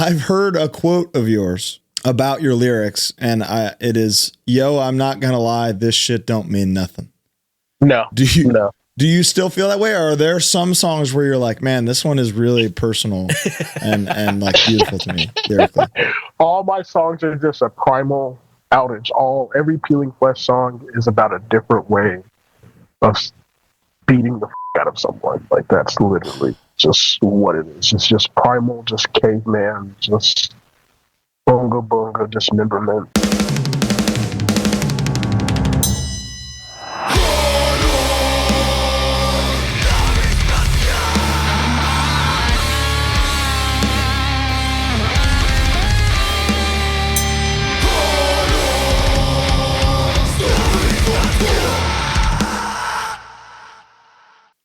I've heard a quote of yours about your lyrics, and it is, "Yo, I'm not gonna lie, this shit don't mean nothing." No. Do you still feel that way, or are there some songs where you're like, man, this one is really personal and like beautiful to me lyrically? All my songs are just a primal outage. Every PeelingFlesh song is about a different way of beating the out of someone. Like, that's literally just what it is. It's just primal, just caveman, just bunga bunga dismemberment.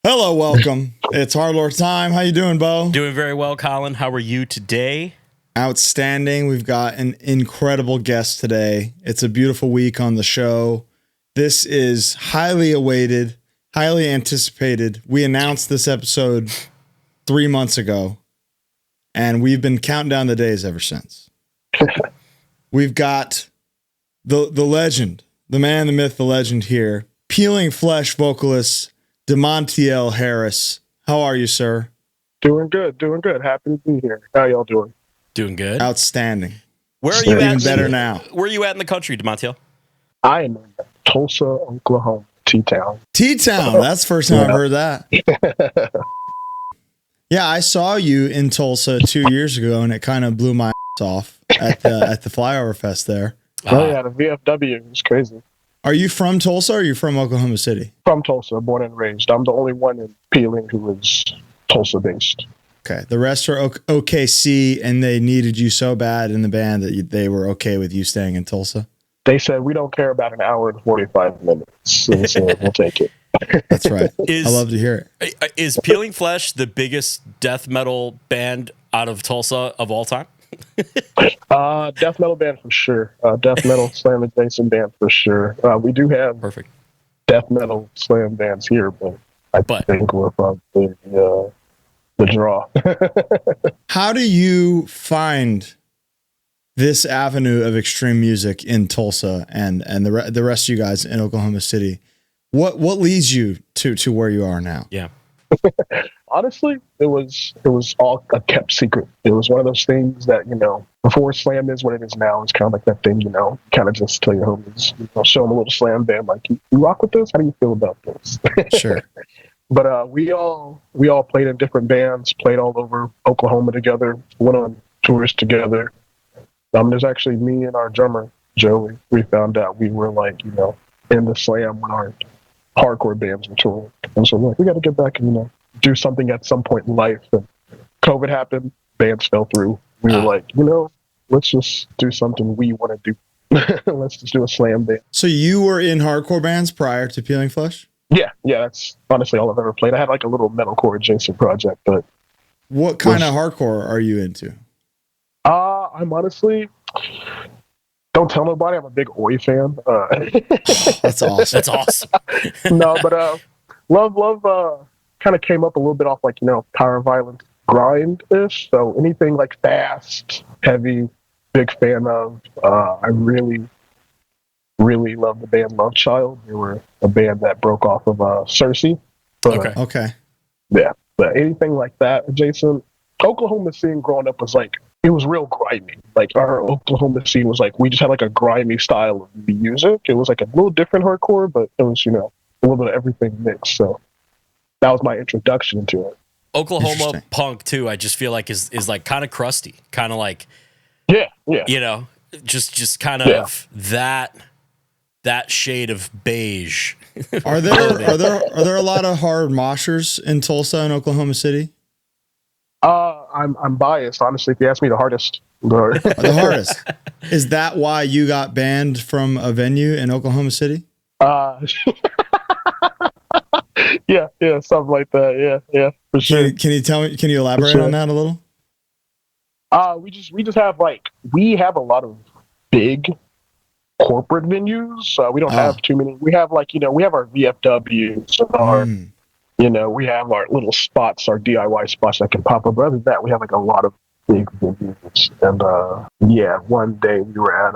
Hello, welcome. It's HardLore time. How you doing, Bo? Doing very well, Colin. How are you today? Outstanding. We've got an incredible guest today. It's a beautiful week on the show. This is highly awaited, highly anticipated. We announced this episode 3 months ago, and we've been counting down the days ever since. We've got the legend, the man, the myth, the legend here, PeelingFlesh vocalist Damonteal Harris. How are you, sir? Doing good. Happy to be here. How y'all doing? Doing good. Outstanding. Where are you at? Even better now. Where are you at in the country, Damonteal? I am in Tulsa, Oklahoma, T-Town. T-Town. That's the first time I've heard that. Yeah, I saw you in Tulsa 2 years ago, and it kind of blew my ass off at the Flyover Fest there. Oh yeah, the VFW was crazy. Are you from Tulsa or are you from Oklahoma City? From Tulsa, born and raised. I'm the only one in Peeling who is Tulsa-based. Okay. The rest are OKC, and they needed you so bad in the band that they were okay with you staying in Tulsa? They said, we don't care about an hour and 45 minutes, so we'll take it. That's right. I love to hear it. Is PeelingFlesh the biggest death metal band out of Tulsa of all time? Death metal band for sure. Death metal slam adjacent band for sure. We do have perfect death metal slam bands here, but I think we're probably the draw. How do you find this avenue of extreme music in Tulsa and the rest of you guys in Oklahoma City? What leads you to where you are now? Yeah. Honestly, it was all a kept secret. It was one of those things that, before slam is what it is now. It's kind of like that thing, kind of just tell your homies, show them a little slam band, like, you rock with this? How do you feel about this? Sure. But we all played in different bands, played all over Oklahoma together, went on tours together. There's actually me and our drummer, Joey. We found out we were like, in the slam when our hardcore bands were touring. And so we got to get back and, do something at some point in life. And COVID happened, bands fell through. We were like, let's just do something we want to do. Let's just do a slam band. So you were in hardcore bands prior to PeelingFlesh? Yeah, that's honestly all I've ever played. I had like a little metalcore adjacent project, but what kind of hardcore are you into? I'm honestly, don't tell nobody, I'm a big Oi fan. That's awesome. That's awesome. No, but love kind of came up a little bit off like, power violence grind-ish. So anything like fast, heavy, big fan of. I really, really love the band Love Child. They were a band that broke off of Cersei. But, okay. Yeah, but anything like that adjacent. Oklahoma scene growing up was like, it was real grimy. Like, our Oklahoma scene was like, we just had like a grimy style of music. It was like a little different hardcore, but it was, a little bit of everything mixed. So that was my introduction to it. Oklahoma punk too, I just feel like is like kind of crusty, kind of like, yeah, just kind of that shade of beige. Are there a lot of hard moshers in Tulsa and Oklahoma City? I'm biased, honestly. If you ask me, the hardest. The hardest. Is that why you got banned from a venue in Oklahoma City? Yeah, something like that. Yeah, for sure. Can you elaborate on that a little? We just have we have a lot of big corporate venues. We don't have too many. We have we have our VFWs and our we have our little spots, our DIY spots that can pop up. But other than that, we have a lot of big venues. And yeah, one day we were at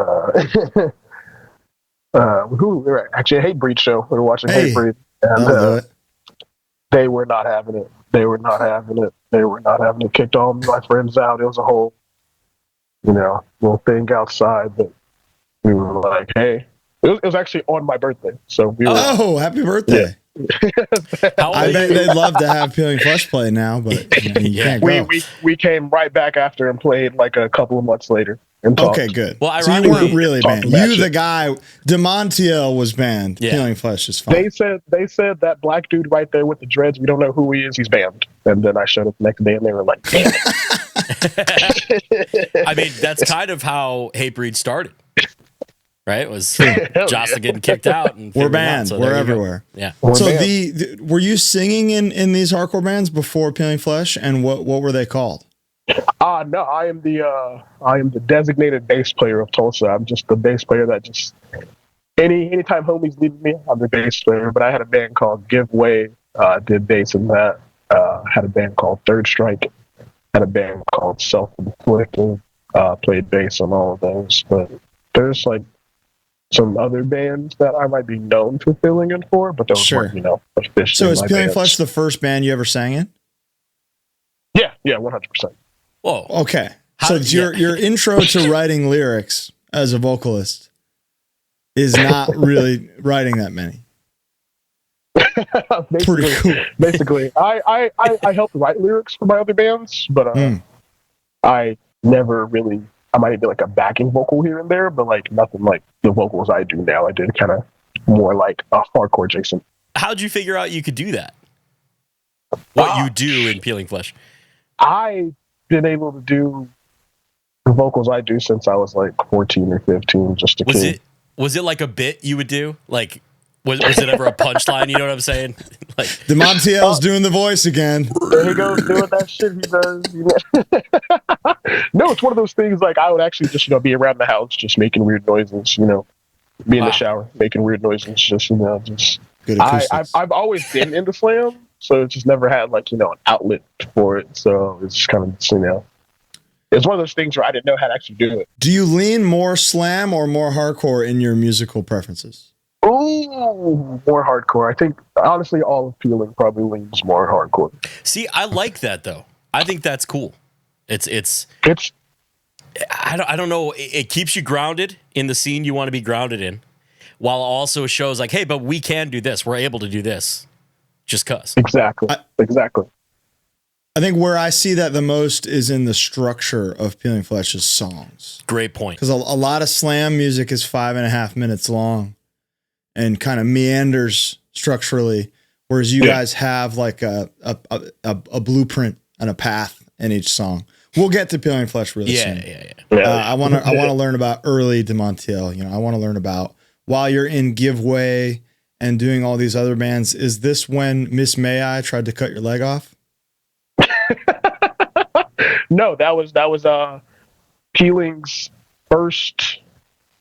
who we were at, actually a Hatebreed show. We were watching Hatebreed, and they were not having it. They were not having it. They were not having it. Kicked all my friends out. It was a whole, little thing outside. But we were like, hey, it was actually on my birthday. So we were. Oh, happy birthday! Yeah. I bet they'd love to have PeelingFlesh play now, but you can't go. We came right back after and played like a couple of months later. Okay, good. Well, so you weren't really banned. You, the guy, Damonteal was banned. Yeah. PeelingFlesh is fine. They said that black dude right there with the dreads, we don't know who he is, he's banned. And then I showed up the next day and they were like, damn it. I mean, that's kind of how Hatebreed started. Right? It was Jocelyn getting kicked out. And we're banned. So we're everywhere. Yeah. So were you singing in these hardcore bands before PeelingFlesh, and what were they called? No, I am the designated bass player of Tulsa. I'm just the bass player that just anytime homies need me, I'm the bass player. But I had a band called Give Way, did bass in that. Had a band called Third Strike. Had a band called Self-Inflicting. Played bass on all of those. But there's like some other bands that I might be known for filling in for, but those weren't, officially. So is PeelingFlesh the first band you ever sang in? Yeah, 100%. Whoa. Okay. So your intro to writing lyrics as a vocalist is not really writing that many. Pretty cool. Basically, I helped write lyrics for my other bands, but I never really. I might be like a backing vocal here and there, but like nothing like the vocals I do now. I did kind of more like a hardcore Jason. How'd you figure out you could do that? What you do in PeelingFlesh? I've been able to do the vocals I do since I was like 14 or 15, just a kid. Was it like a bit you would do? Like, was it ever a punchline? You know what I'm saying? Like Damonteal's doing the voice again. There he goes doing that shit he does. No, it's one of those things like I would actually just, be around the house just making weird noises, be in the shower making weird noises, just, just. Good acoustics. I've always been into slam. So it just never had like, an outlet for it. So it's just kind of, it's one of those things where I didn't know how to actually do it. Do you lean more slam or more hardcore in your musical preferences? Oh, more hardcore. I think honestly, all of Peeling probably leans more hardcore. See, I like that though. I think that's cool. It's I don't know. It keeps you grounded in the scene you want to be grounded in, while also shows like, hey, but we can do this. We're able to do this. Just cuz. Exactly. I think where I see that the most is in the structure of PeelingFlesh's songs. Great point. Because a lot of slam music is 5.5 minutes long and kind of meanders structurally, whereas you guys have like a blueprint and a path in each song. We'll get to PeelingFlesh really soon. Yeah. I want to learn about early Damonteal. I want to learn about while you're in Give Way and doing all these other bands. Is this when Miss May I tried to cut your leg off? No, that was Peeling's first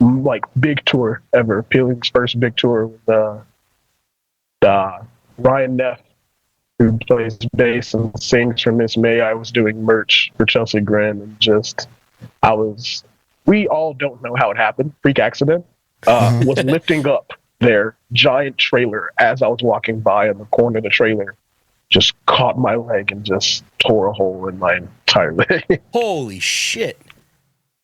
like big tour ever. Peeling's first big tour with Ryan Neff, who plays bass and sings for Miss May. I was doing merch for Chelsea Grin, and we all don't know how it happened. Freak accident. Was lifting up their giant trailer as I was walking by, and the corner of the trailer just caught my leg and just tore a hole in my entire leg. Holy shit.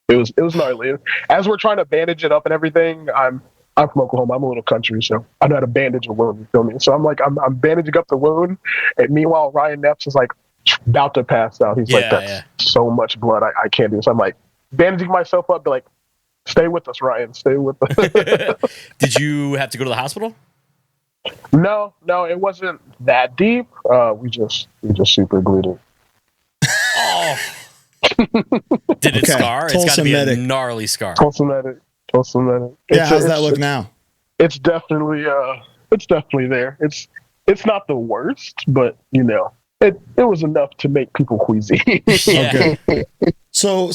It was gnarly. As we're trying to bandage it up and everything, I'm from Oklahoma. I'm a little country, so I know how to bandage a wound, you feel me? So I'm bandaging up the wound, and meanwhile Ryan Neff is like about to pass out. He's that's so much blood, I can't do this. I'm like bandaging myself up, like, stay with us, Ryan. Stay with us. Did you have to go to the hospital? No, it wasn't that deep. We just super glued it. Oh. Did it scar? It's got to be a gnarly scar. Tulsa medic. Yeah, how's that look now? It's definitely there. It's not the worst, but it was enough to make people queasy. Yeah. Okay. So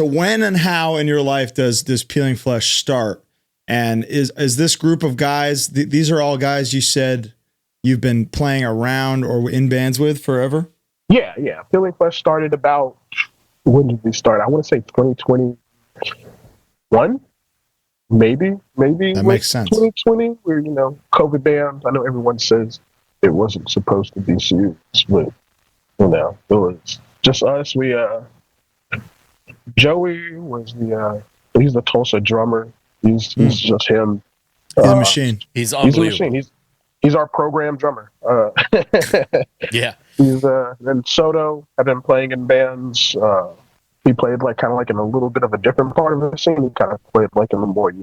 when and how in your life does this PeelingFlesh start? And is this group of guys, these are all guys you said you've been playing around or in bands with forever? Yeah. PeelingFlesh started about when did we start? I want to say 2021, maybe That makes sense. 2020. Where COVID bans. I know everyone says it wasn't supposed to be serious, but it was just us. Joey was he's the Tulsa drummer. He's just him. He's a machine. He's unbelievable. He's a machine. He's our program drummer. Yeah. Then Soto had been playing in bands. He played kind of in a little bit of a different part of the scene. He kind of played in the more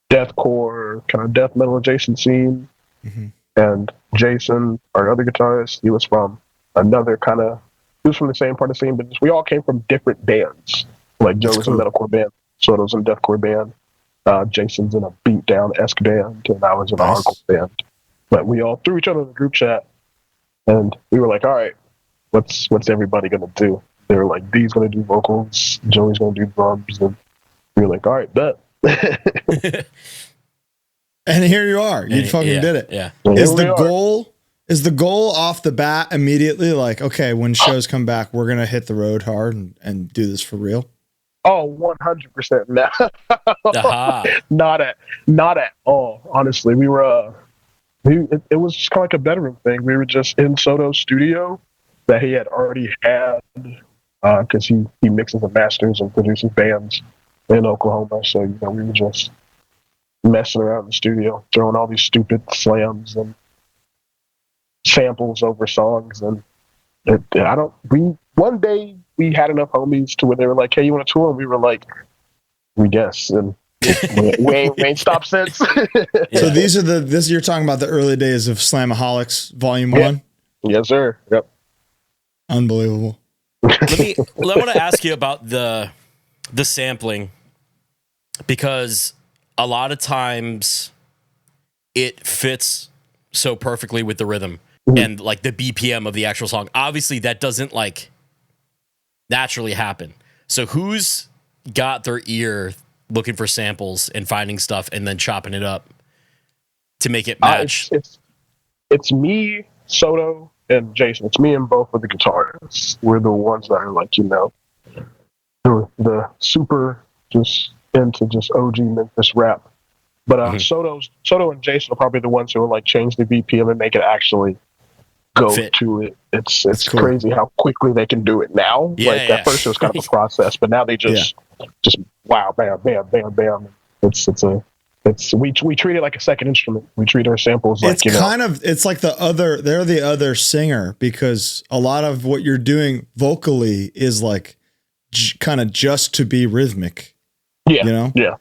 deathcore, kind of death metal adjacent scene. Mm-hmm. And Jason, our other guitarist, he was from another kind of. He was from the same part of the scene, but we all came from different bands. Joe was in a metalcore band, Soto's in a deathcore band, Jason's in a beatdown-esque band, and I was in a hardcore band. But we all threw each other in the group chat, and we were like, all right, what's everybody going to do? They were like, D's going to do vocals, Joey's going to do drums, and we were like, all right, bet. And here you are. You fucking did it. Yeah. Is the goal off the bat immediately okay, when shows come back, we're going to hit the road hard and do this for real? Oh, 100%. Not at all. Honestly, we were, it was just kind of a bedroom thing. We were just in Soto's studio that he had already had, because he mixes and masters and produces bands in Oklahoma. So, we were just messing around in the studio, throwing all these stupid slams and samples over songs. And one day we had enough homies to where they were like, hey, you want to tour? And we were like, we guess. And we ain't stopped since. So you're talking about the early days of Slamaholics Volume 1? Yes, sir. Yep. Unbelievable. I want to ask you about the sampling, because a lot of times it fits so perfectly with the rhythm and the BPM of the actual song. Obviously that doesn't naturally happen. So who's got their ear looking for samples and finding stuff and then chopping it up to make it match? It's me, Soto, and Jason. It's me and both of the guitarists. We're the ones that are the super just into just OG Memphis rap. But Soto and Jason are probably the ones who will change the BPM and make it actually go to it. It's cool. Crazy how quickly they can do it now. At first it was kind of a process, but now they just wow, bam, bam, bam, bam. We treat it like a second instrument. We treat our samples it's like they're the other singer, because a lot of what you're doing vocally is kind of just to be rhythmic. Yeah. Yeah.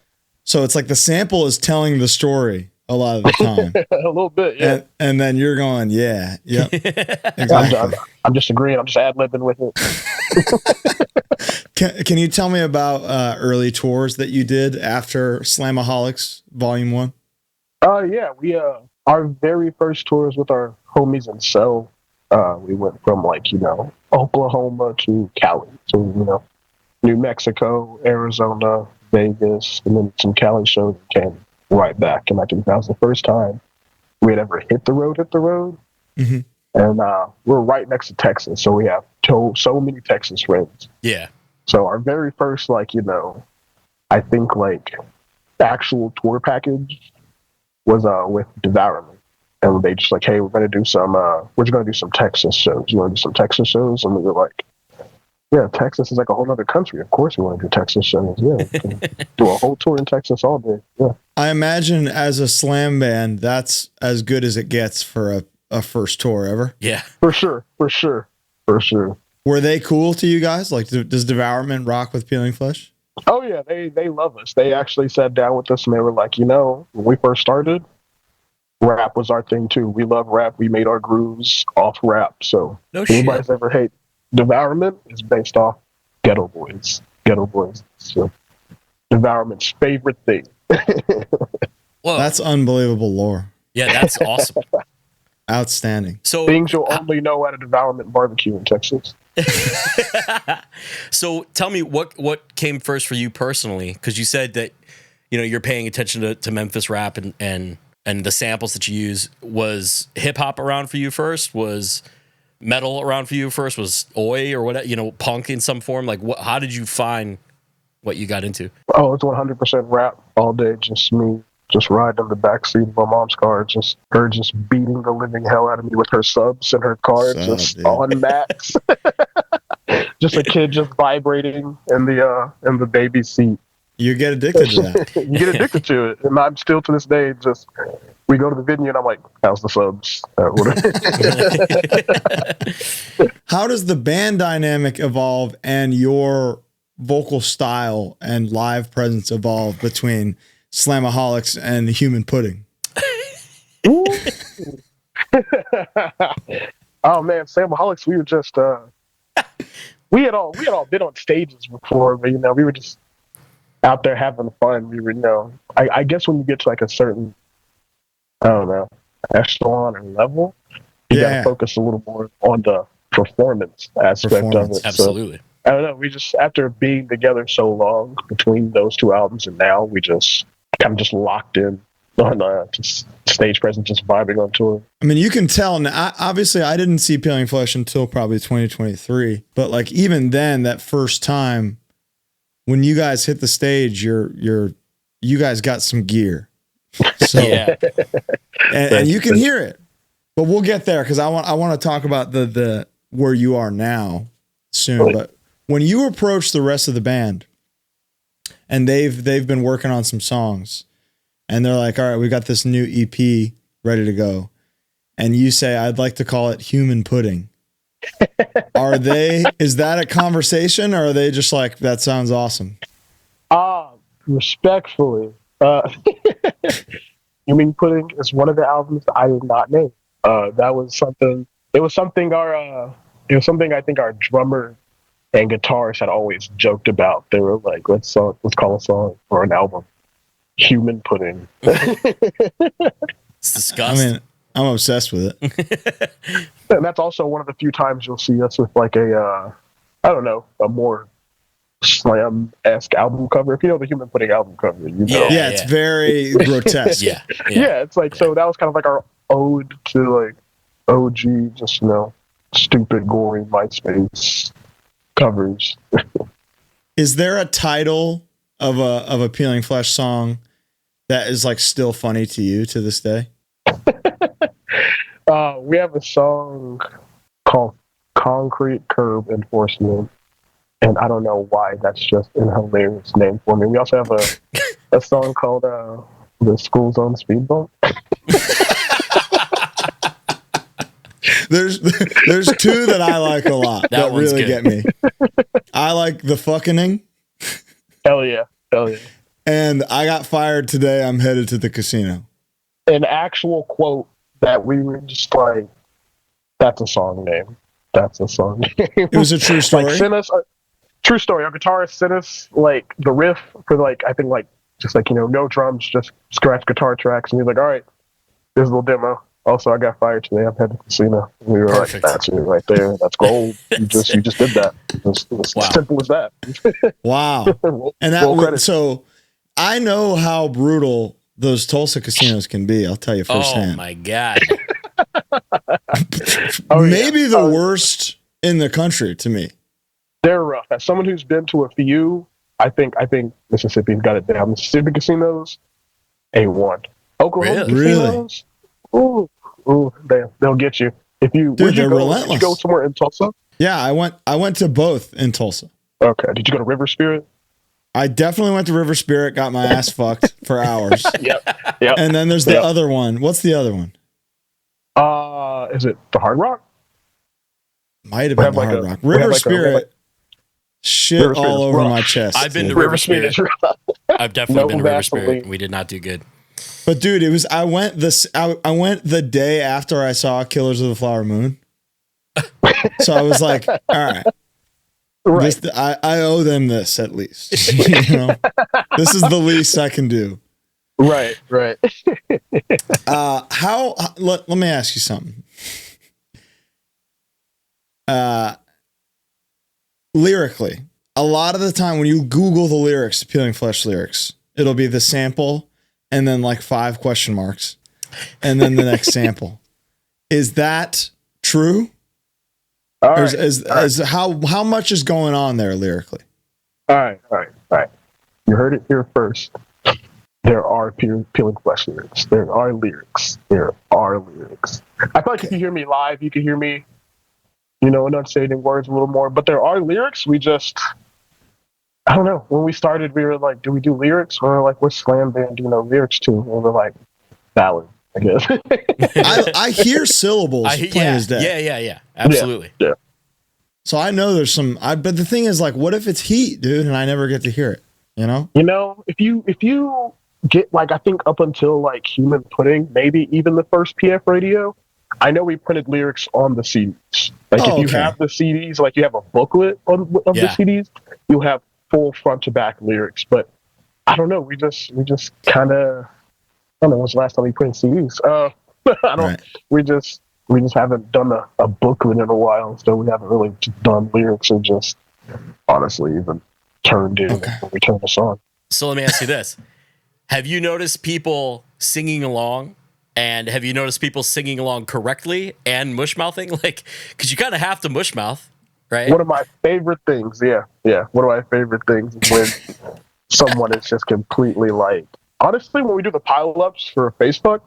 So it's the sample is telling the story a lot of the time. A little bit, yeah. And then you're going, exactly. I'm just agreeing. I'm just ad-libbing with it. Can you tell me about early tours that you did after Slamaholics Volume 1? Yeah. We our very first tours with our homies in Cell, we went from Oklahoma to Cali. So, New Mexico, Arizona, Vegas, and then some Cali shows came right back. And I think that was the first time we had ever hit the road. Mm-hmm. And we're right next to Texas, so we have so many Texas friends. Yeah. So our very first, I think actual tour package was with Devourment. And they just hey, we're going to do some Texas shows. You want to do some Texas shows? And we were like, yeah, Texas is a whole other country. Of course we want to do Texas shows. Yeah, we can do a whole tour in Texas all day. Yeah. I imagine as a slam band, that's as good as it gets for a first tour ever. Yeah. For sure. Were they cool to you guys? Does Devourment rock with PeelingFlesh? Oh, yeah. They love us. They actually sat down with us and they were like, when we first started, rap was our thing too. We love rap. We made our grooves off rap. So anybody's ever hate Devourment is based off Ghetto Boys. So Devourment's favorite thing. Whoa. That's unbelievable lore. Yeah, that's awesome. Outstanding. So things you'll only know at a Devourment barbecue in Texas. So tell me what came first for you personally, because you said that you're paying attention to Memphis rap and the samples that you use. Was hip hop around for you first? Was metal around for you first? Was oi or what? Punk in some form. Like, how did you find what you got into? Oh, it's 100% rap all day. Just me, just riding in the backseat of my mom's car, just her just beating the living hell out of me with her subs in her car, just on max. Just a kid just vibrating in the baby seat. You get addicted to that. You get addicted to it, and I'm still to this day just. We go to the venue and I'm like, how's the subs? How does the band dynamic evolve and your vocal style and live presence evolve between Slamaholics and Human Pudding? Oh man, Slamaholics, we were just we had all been on stages before, but we were just out there having fun. We were I guess when you get to like a certain echelon or level, you gotta focus a little more on the performance aspect of it. Absolutely. So, I don't know. We just, after being together so long between those two albums and now, we just kind of just locked in on just stage presence, just vibing on tour. I mean, you can tell now. Obviously, I didn't see PeelingFlesh until probably 2023, but like even then, that first time when you guys hit the stage, you guys got some gear. So, and you can hear it, but we'll get there because I want to talk about the where you are now soon. But when you approach the rest of the band, and they've been working on some songs, and they're like, all right, we got this new EP ready to go, and you say, I'd like to call it Human Pudding. Is that a conversation, or are they just like, that sounds awesome? Respectfully. Human Pudding is one of the albums I did not name. That was something. It was something I think our drummer and guitarist had always joked about. They were like, let's call a song or an album Human Pudding. It's disgusting. I mean, I'm obsessed with it. And that's also one of the few times you'll see us with like a more Slam-esque album cover. If you know the Human Pudding album cover, Yeah, it's very grotesque. Yeah, it's like, so that was kind of like our ode to like OG, just stupid, gory MySpace covers. Is there a title of a PeelingFlesh song that is like still funny to you to this day? We have a song called Concrete Curb Enforcement. And I don't know why that's just an hilarious name for me. We also have a song called The School Zone Speed Bump. There's two that I like a lot that really get me. I like The Fucking. Hell yeah. And I got fired today. I'm headed to the casino. An actual quote that we were just like, that's a song name. It was a true story. Like, send us true story. Our guitarist sent us like the riff for like, I think like just like, no drums, just scratch guitar tracks. And he's like, all right, this is a little demo. Also, I got fired today. I'm headed to the casino. And we were Perfect. Like, that's it right there. That's gold. You just did that. It's Wow. as simple as that. Wow. And so I know how brutal those Tulsa casinos can be. I'll tell you firsthand. Oh my God. Maybe the worst in the country to me. They're rough. As someone who's been to a few, I think Mississippi's got it down. Mississippi casinos, A1. Oklahoma casinos, ooh, they'll get you. If you, Dude, they're relentless. relentless. Did you go somewhere in Tulsa? Yeah, I went to both in Tulsa. Okay. Did you go to River Spirit? I definitely went to River Spirit, got my ass fucked for hours. Yep. And then there's the other one. What's the other one? Is it the Hard Rock? Might have been the Hard Rock. River Spirit. Shit all over my chest. I've been to River Spirit. I've definitely been to River Spirit. We did not do good. But dude, it was I went the day after I saw Killers of the Flower Moon. So I was like, all right. I owe them this at least. This is the least I can do. Right. Let me ask you something. Lyrically, a lot of the time when you Google the lyrics, PeelingFlesh lyrics, it'll be the sample and then like 5 question marks and then the next sample. Is that true? All Or right. is how much is going on there lyrically? All right. You heard it here first. There are PeelingFlesh lyrics. There are lyrics. There are lyrics. I feel like if you hear me live, you can hear me, enunciating words a little more. But there are lyrics. I don't know. When we started, we were like, do we do lyrics? Or like, what slam band do you know lyrics to? And we were like, ballad, I guess. I hear syllables plain as day. Yeah. Absolutely. Yeah. So I know there's some, but the thing is, like, what if it's heat, dude, and I never get to hear it? If you get, like, I think up until like Human Pudding, maybe even the first PF radio, I know we printed lyrics on the CDs. Like, if you have the CDs, like you have a booklet of the CDs, you have full front to back lyrics. But I don't know. We just kind of, I don't know when's the last time we printed CDs. We just haven't done a booklet in a while, so we haven't really done lyrics or just honestly even turned in when we turned the song. So let me ask you this. Have you noticed people singing along? And have you noticed people singing along correctly and mush mouthing? Like, because you kind of have to mush mouth, right? One of my favorite things, yeah. One of my favorite things is when someone is just completely like, honestly, when we do the pile-ups for Facebook,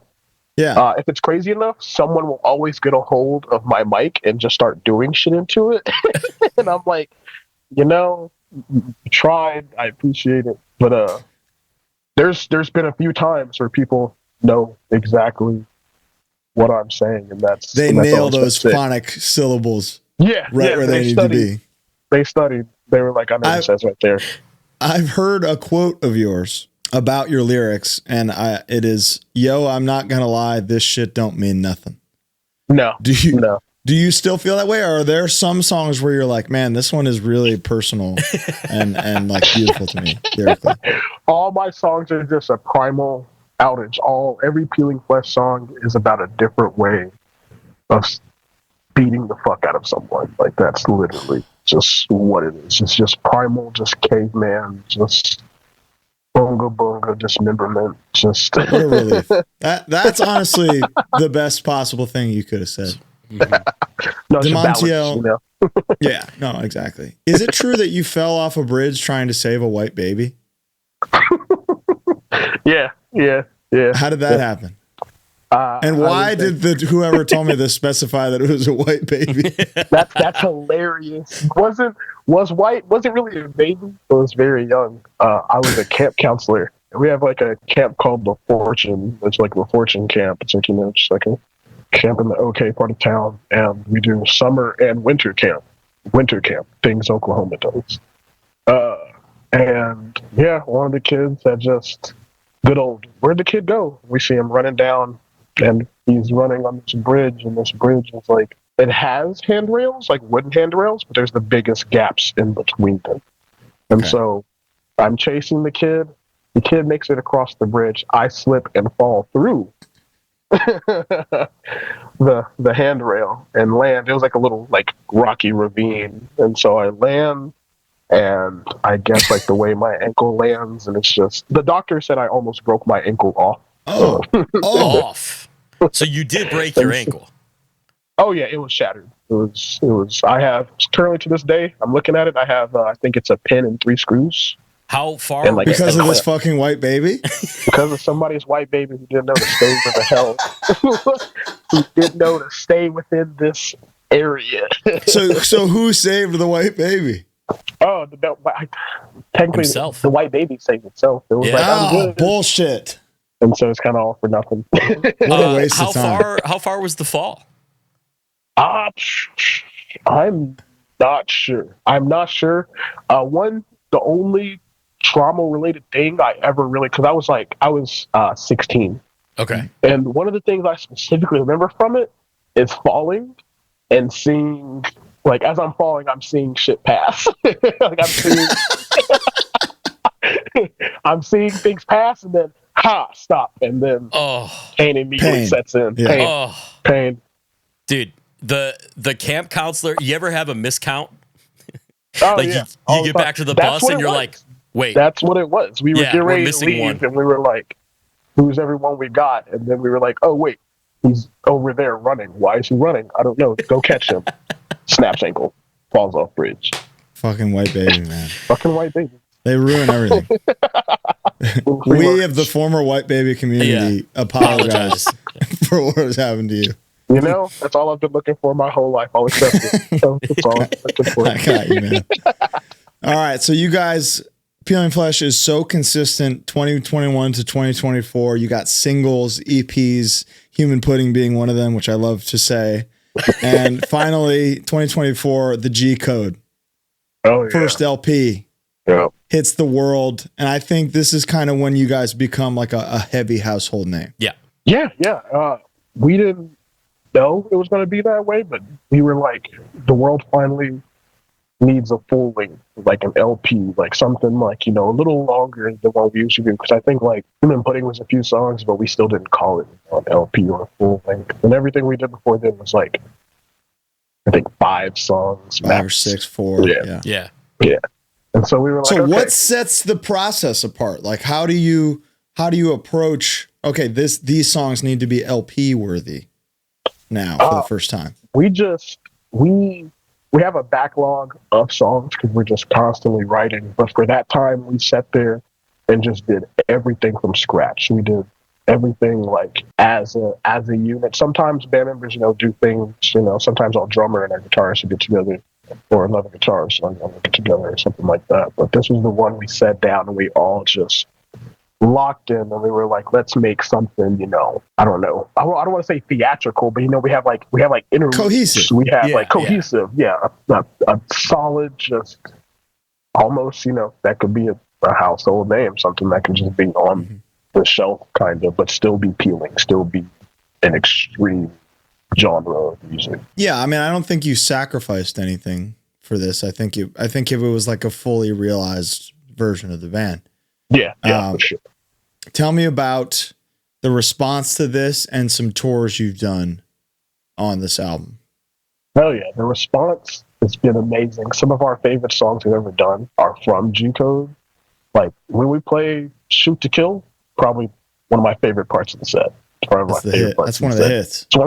if it's crazy enough, someone will always get a hold of my mic and just start doing shit into it. And I'm like, you tried, I appreciate it. But there's been a few times where people know exactly what I'm saying, and that's nail those phonic syllables. Yeah, where they need to be. They studied. They were like, I know what it says right there. I've heard a quote of yours about your lyrics, and it is, "Yo, I'm not gonna lie, this shit don't mean nothing." No. Do you still feel that way, or are there some songs where you're like, man, this one is really personal and like beautiful to me lyrically? All my songs are just a primal outage. Every PeelingFlesh song is about a different way of beating the fuck out of someone. Like, that's literally just what it is. It's just primal, just caveman, just bunga dismemberment. Just what a relief. That's honestly the best possible thing you could have said. No, Damonteal, yeah, no, exactly. Is it true that you fell off a bridge trying to save a white baby? Yeah. How did that happen? And why did whoever told me this specify that it was a white baby? That's hilarious. Wasn't really a baby. It was very young. I was a camp counselor. We have like a camp called the Fortune. It's like the Fortune camp. It's like, just like a camp in the OK part of town, and we do summer and winter camp. Things Oklahoma does. And yeah, one of the kids that just good old, where'd the kid go? We see him running down, and he's running on this bridge, and this bridge is like, it has handrails, like wooden handrails, but there's the biggest gaps in between them. And so I'm chasing the kid. The kid makes it across the bridge. I slip and fall through the handrail and land. It was like a little like rocky ravine, and so I land, and I guess like the way my ankle lands, and it's just, the doctor said I almost broke my ankle off. Off. So you did break your ankle. Oh yeah, it was shattered. It was. I have currently to this day, I'm looking at it. I have I think it's a pin and 3 screws. How far? And, like, because of this fucking white baby? Because of somebody's white baby who didn't know to stay where the hell. Who didn't know to stay within this area. So who saved the white baby? Oh, technically Himself. The white baby saved itself. It was like, I'm good. Bullshit. And so it's kind of all for nothing. What a waste of time. How far was the fall? I'm not sure. The only trauma-related thing I ever really, because I was 16. Okay. And one of the things I specifically remember from it is falling and seeing, like, as I'm falling, I'm seeing shit pass. Like, I'm seeing things pass, and then stop, and then pain immediately sets in. Yeah. Pain. Dude, the camp counselor, you ever have a miscount? Oh, like yeah. you get back to the bus and you're like, wait. That's what it was. We were getting ready to leave, and we were like, who's everyone we got? And then we were like, oh, wait, He's over there running. Why is he running? I don't know. Go catch him. Snaps ankle. Falls off bridge. Fucking white baby, man. Fucking white baby. They ruin everything. We of the former white baby community apologize for what has happened to you. You know, that's all I've been looking for my whole life. I'll accept it. So that's all I'm looking for. I got you, man. All right, so you guys, PeelingFlesh is so consistent 2021 to 2024. You got singles, EPs, Human Pudding being one of them, which I love to say. And finally, 2024, the G Code. Oh, yeah. First LP. Yeah. Hits the world. And I think this is kind of when you guys become like a heavy household name. Yeah. Yeah, yeah. We didn't know it was going to be that way, but we were like, the world finally needs a full length, like an LP, like something like, you know, a little longer than what we usually do. Because I think like Human Pudding was a few songs, but we still didn't call it an LP or a full length. And everything we did before then was like, I think 5 songs. 5 or 6, 4. Yeah. Yeah. Yeah. And so we were like, so okay. what sets the process apart? Like, how do you approach, okay, these songs need to be LP worthy now for the first time? We have a backlog of songs because we're just constantly writing. But for that time, we sat there and just did everything from scratch. We did everything like as a unit. Sometimes band members, you know, do things, you know, sometimes our drummer and our guitarist would get together, or another guitarist and we'll get together or something like that. But this was the one we sat down and we all just locked in, and we were like, let's make something, you know, I don't know. I don't want to say theatrical, but you know, we have like interludes. Cohesive. We have like cohesive. Yeah. A solid, just almost, you know, that could be a household name, something that can just be on the shelf kind of, but still be peeling, still be an extreme genre of music. Yeah. I mean, I don't think you sacrificed anything for this. I think if it was like a fully realized version of the band. Yeah. For sure. Tell me about the response to this and some tours you've done on this album. Oh yeah, the response has been amazing. Some of our favorite songs we've ever done are from G Code. Like when we play Shoot to Kill, probably one of my favorite parts of the set. That's one of the hits. It's one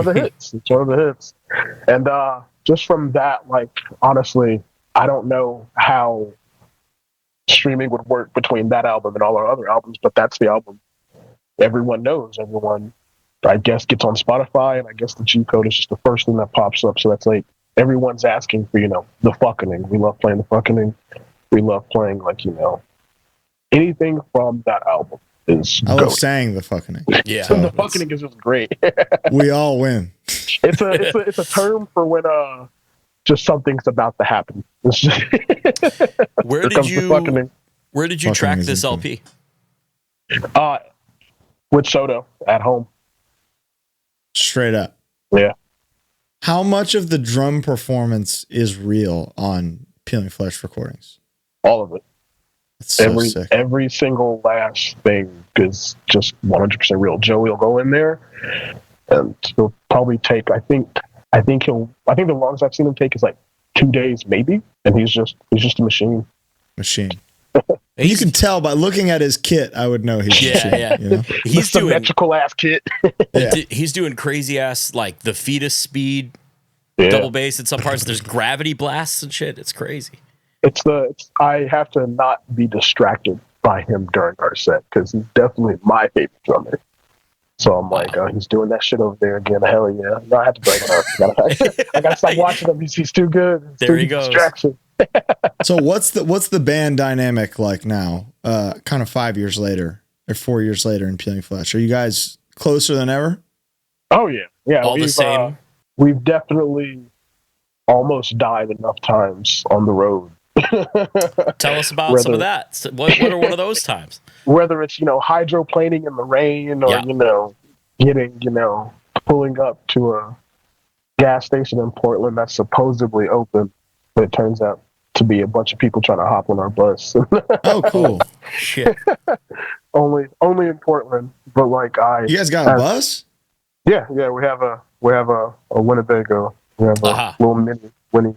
of the hits. It's one of the hits. And just from that, like honestly, I don't know how streaming would work between that album and all our other albums, but that's the album everyone knows. Everyone, I guess, gets on Spotify, and I guess the G Code is just the first thing that pops up. So that's like everyone's asking for, you know, the fucking. We love playing the fucking. We love playing, like, you know, anything from that album is. I love saying the fucking. Yeah, so the fucking is just great. We all win. It's a term for when just something's about to happen. Where did you track this LP? With Soto at home. Straight up. Yeah. How much of the drum performance is real on PeelingFlesh recordings? All of it. That's so sick. Every single last thing is just 100% real. Joey will go in there and he'll probably take, I think the longest I've seen him take is like 2 days maybe, and he's just a machine. You can tell by looking at his kit, I would know he's a machine. Yeah. You know? He's doing symmetrical ass kit. He's doing crazy ass, like the fetus speed double bass in some parts. There's gravity blasts and shit. It's crazy. I have to not be distracted by him during our set because he's definitely my favorite drummer. So I'm like, he's doing that shit over there again. Hell yeah! No, I have to break it up. I gotta stop watching him. He's too good. There he goes. Distraction. So what's the band dynamic like now? Kind of 5 years later or 4 years later in PeelingFlesh. Are you guys closer than ever? Oh yeah. All the same. We've definitely almost died enough times on the road. Tell us about some of that. What are one of those times? Whether it's, you know, hydroplaning in the rain or, you know, getting, you know, pulling up to a gas station in Portland that's supposedly open, but it turns out to be a bunch of people trying to hop on our bus. Oh, cool. Shit. Only in Portland, but like You guys got a bus? Yeah, we have a Winnebago. We have a little mini Winnie.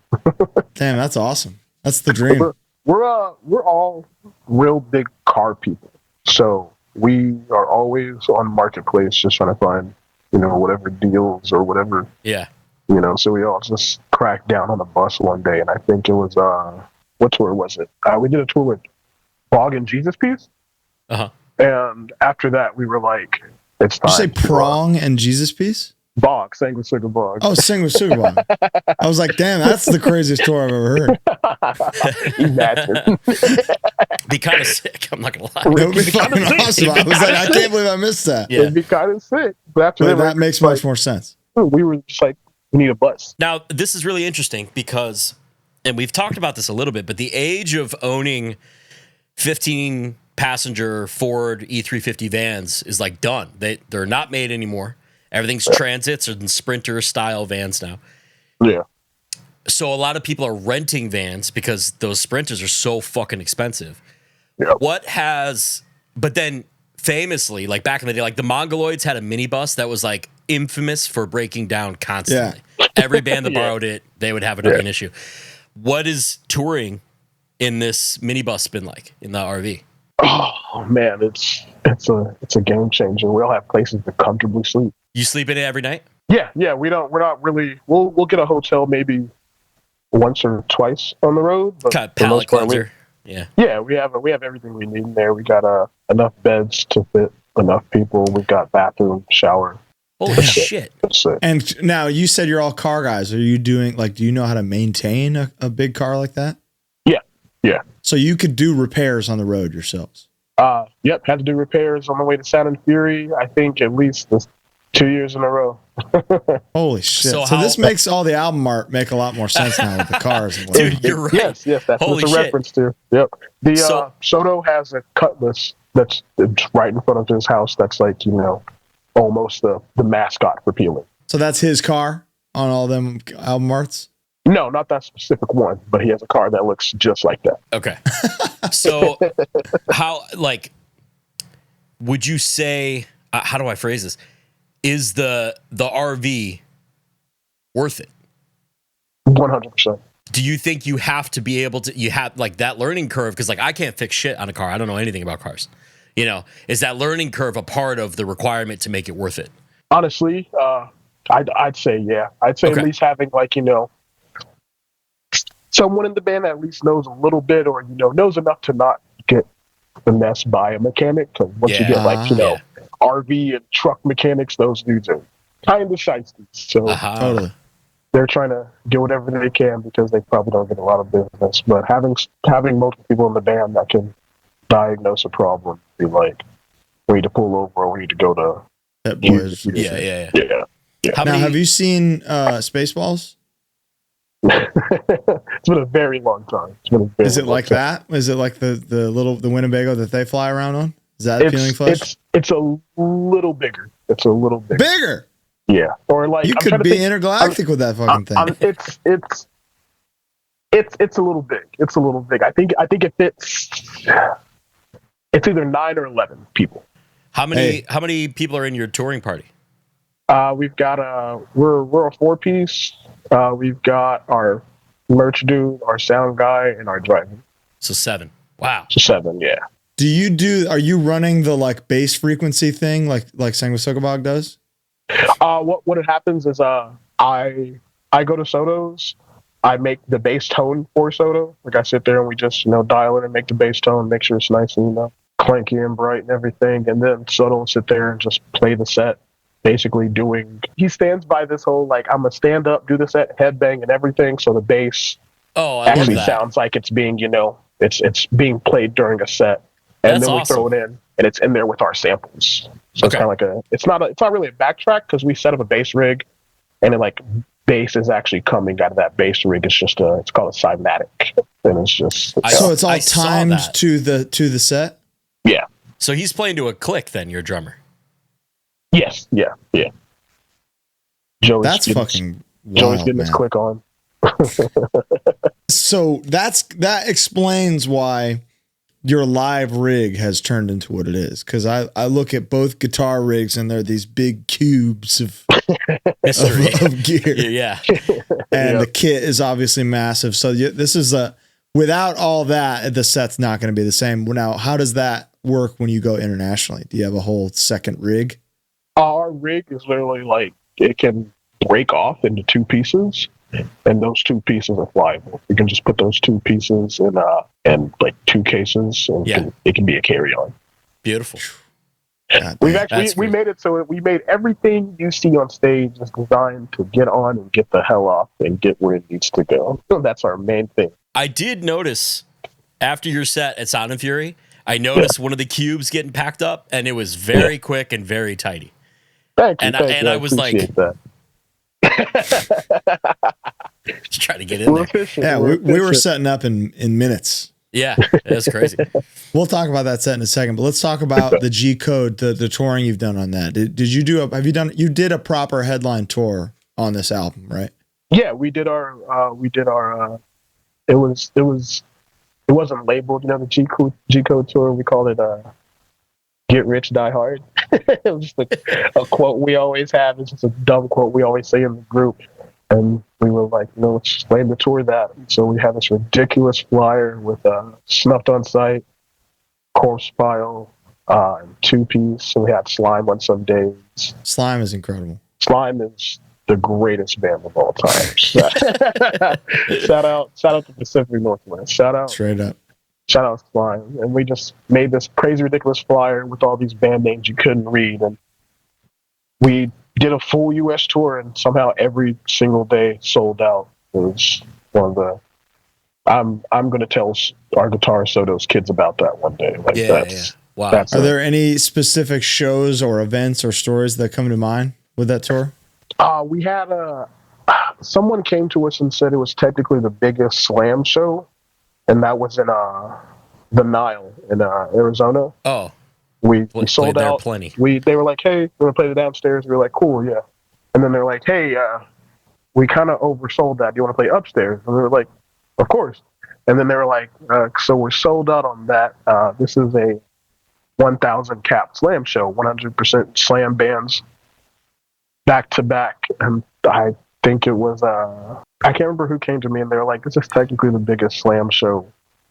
Damn, that's awesome. That's the dream. We're all real big car people, so we are always on Marketplace just trying to find whatever deals or whatever. Yeah. So we all just cracked down on the bus one day, and I think it was what tour was it? We did a tour with Bog and Jesus Piece. Uh-huh. And after that, we were like, it's time. Did you say Prong and Jesus Piece? Bog, sang with Sugar Bog. Oh, sing with Sugar Bog. I was like, damn, that's the craziest tour I've ever heard. Imagine. Be kind of sick. I'm not gonna lie. It would be fucking awesome. I was like, I can't believe I missed that. Yeah. It'd be kind of sick. But after But that, that makes much more sense. we were just like, we need a bus. Now, this is really interesting because, and we've talked about this a little bit, but the age of owning 15-passenger Ford E350 vans is like done. They're not made anymore. Everything's transits and Sprinter style vans now. Yeah. So a lot of people are renting vans because those Sprinters are so fucking expensive. Yeah. But then famously, like back in the day, like the Mongoloids had a minibus that was like infamous for breaking down constantly. Every band that borrowed it, they would have an issue. What is touring in this minibus been like in the RV? Oh man, it's a game changer. We all have places to comfortably sleep. You sleep in it every night? Yeah. We're not really. We'll get a hotel maybe once or twice on the road. But Kind of palate cleanser. Yeah, we have everything we need in there. We got enough beds to fit enough people. We've got bathroom, shower. Holy shit. That's it. And now you said you're all car guys. Are you doing do you know how to maintain a big car like that? Yeah. So you could do repairs on the road yourselves. Yep. Had to do repairs on the way to Sound and Fury. I think at least 2 years in a row. Holy shit! So this makes all the album art make a lot more sense now with the cars. And Dude, you're right. Yes, that's Holy what it's a reference to. Yep. The Soto has a Cutlass that's right in front of his house. That's like almost the mascot for Peeling. So that's his car on all them album arts? No, not that specific one, but he has a car that looks just like that. Okay. So how, would you say, how do I phrase this? Is the RV worth it? 100%. Do you think you have to be able to, you have that learning curve? Cause I can't fix shit on a car. I don't know anything about cars. Is that learning curve a part of the requirement to make it worth it? Honestly, I'd say, yeah. I'd say at least having someone in the band that at least knows a little bit or, knows enough to not get finessed by a mechanic. Because once you get RV and truck mechanics, those dudes are kind of shiesty. So Totally. They're trying to get whatever they can because they probably don't get a lot of business. But having multiple people in the band that can diagnose a problem, be like, we need to pull over or we need to go to Pet Boys. Yeah. Now, have you seen Spaceballs? It's been a very long time. Is it like that? Is it like the Winnebago that they fly around on? Is that PeelingFlesh? It's a little bigger. It's a little bigger. Bigger? Yeah. Or you could be intergalactic with that fucking thing. It's a little big. It's a little big. I think it fits. It's either 9 or 11 people. How many people are in your touring party? We've got we're a 4-piece. We've got our merch dude, our sound guy, and our driver. So 7. Wow. So 7, yeah. Are you running the bass frequency thing like Sang with Sogabog does? What happens is I go to Soto's, I make the bass tone for Soto. I sit there and we just dial in and make the bass tone, make sure it's nice and clanky and bright and everything, and then Soto will sit there and just play the set. Basically he stands by this whole I'm a stand up, do the set, headbang and everything, so the bass actually sounds like it's being it's being played during a set. And then we throw it in, and it's in there with our samples. So it's kind of like it's not really a backtrack because we set up a bass rig, and then bass is actually coming out of that bass rig. It's just it's called a cymatic, and it's just so it's all timed to the set. Yeah. So he's playing to a click. Then your drummer. Yes. Yeah. That's fucking wild, Joey's getting his click on. So that explains why your live rig has turned into what it is. Because I look at both guitar rigs and they're these big cubes of gear. Yeah. And the kit is obviously massive. So this is without all that, the set's not going to be the same. Now, how does that work when you go internationally? Do you have a whole second rig? Our rig is literally like it can break off into two pieces, and those two pieces are flyable. You can just put those two pieces in like two cases, and it can be a carry-on. Beautiful. We made it so we made everything you see on stage is designed to get on and get the hell off and get where it needs to go. So that's our main thing. I did notice after your set at Sound and Fury, I noticed one of the cubes getting packed up, and it was very quick and very tidy. Thank you. I was like, just trying to get in there. Yeah, we were setting up in minutes. Yeah, that's crazy. We'll talk about that set in a second, but let's talk about the G Code, the touring you've done on that. Did you you did a proper headline tour on this album, right? Yeah, we did our it wasn't labeled, the G Code tour. We called it Get Rich, Die Hard. It was just a quote we always have. It's just a dumb quote we always say in the group. And we were like, let's just name the tour that. So we had this ridiculous flyer with Snuffed on Sight, Corpse Pile, two-piece, and we had Slime on some days. Slime is incredible. Slime is the greatest band of all time. Shout out to Pacific Northwest. Straight up. Shout out to Slime. And we just made this crazy, ridiculous flyer with all these band names you couldn't read. And we did a full U.S. tour, and somehow every single day sold out. It was one of the. I'm going to tell our Guitar Soto's kids about that one day. Wow. Are there any specific shows or events or stories that come to mind with that tour? We had someone came to us and said it was technically the biggest slam show, and that was in the Nile in Arizona. Oh. We sold out. Plenty. They were like, "Hey, we're gonna play the downstairs." We were like, "Cool, yeah." And then they're like, "Hey, we kind of oversold that. Do you want to play upstairs?" And we were like, "Of course." And then they were like, "So we're sold out on that. This is a 1,000 cap slam show, 100% slam bands, back to back." And I think it was I can't remember who came to me, and they were like, "This is technically the biggest slam show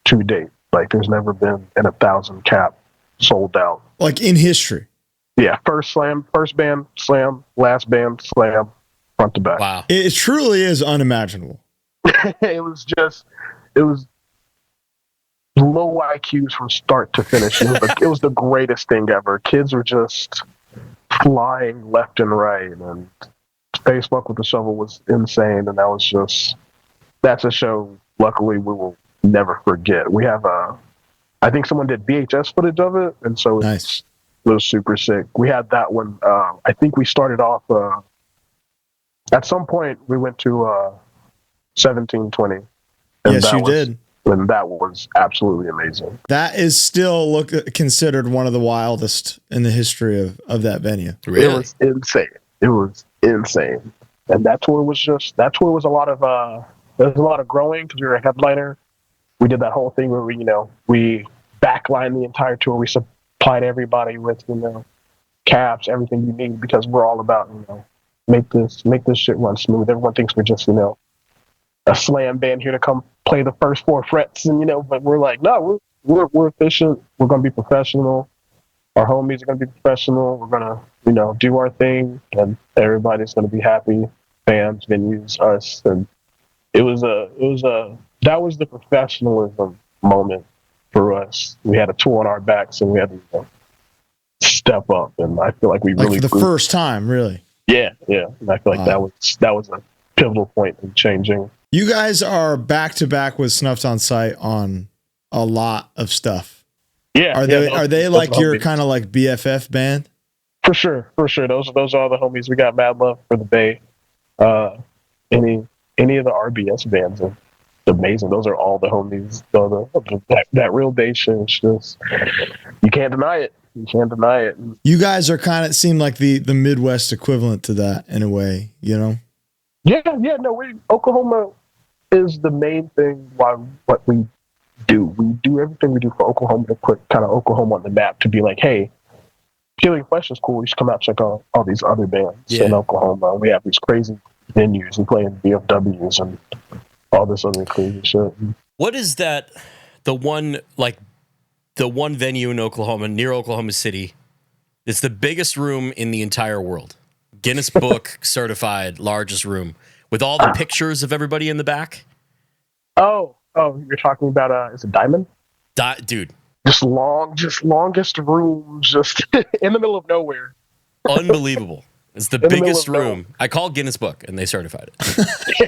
to date. Like, there's never been an 1,000 cap." Sold out, like in history. Yeah, first band slam, last band slam, front to back. Wow, it truly is unimaginable. it was low IQs from start to finish. It was the greatest thing ever. Kids were just flying left and right, and Space Fuck with the Shovel was insane, and that's a show. Luckily, we will never forget. We have I think someone did VHS footage of it, and so nice. It was super sick. We had that one. I think we started off at some point. We went to 1720. Yes, you did, and that was absolutely amazing. That is still considered one of the wildest in the history of that venue. Really? It was insane. And that tour was a lot of there was a lot of growing because we were a headliner. We did that whole thing where we backlined the entire tour. We supplied everybody with caps, everything you need, because we're all about make this shit run smooth. Everyone thinks we're just a slam band here to come play the first four frets, and but we're like, no, we're efficient. We're gonna be professional. Our homies are gonna be professional. We're gonna do our thing, and everybody's gonna be happy. Fans, venues, us, and that was the professionalism moment for us. We had a tour on our backs, and we had to step up. And I feel like we really for the first time, really. Yeah. And I feel like that was a pivotal point in changing. You guys are back to back with Snuffed on Sight on a lot of stuff. Yeah. Are they like your kind of like BFF band? For sure. Those are all the homies. We got mad love for the Bay. Any of the RBS bands are amazing. Those are all the homies. That real Bay shit is just, you can't deny it. You guys are kind of seem like the Midwest equivalent to that in a way, Yeah. No, Oklahoma is the main thing. What we do. We do everything we do for Oklahoma to put kind of Oklahoma on the map, to be like, hey, PeelingFlesh is cool. You should come out and check out all these other bands in Oklahoma. We have these crazy venues. We play in VFWs and all this other crazy shit. What is that? The one venue in Oklahoma, near Oklahoma City, It's the biggest room in the entire world. Guinness Book certified largest room with all the pictures of everybody in the back. Oh, you're talking about is it Diamond? Dude. Just longest room, just in the middle of nowhere. Unbelievable. It's the biggest room. I called Guinness Book and they certified it.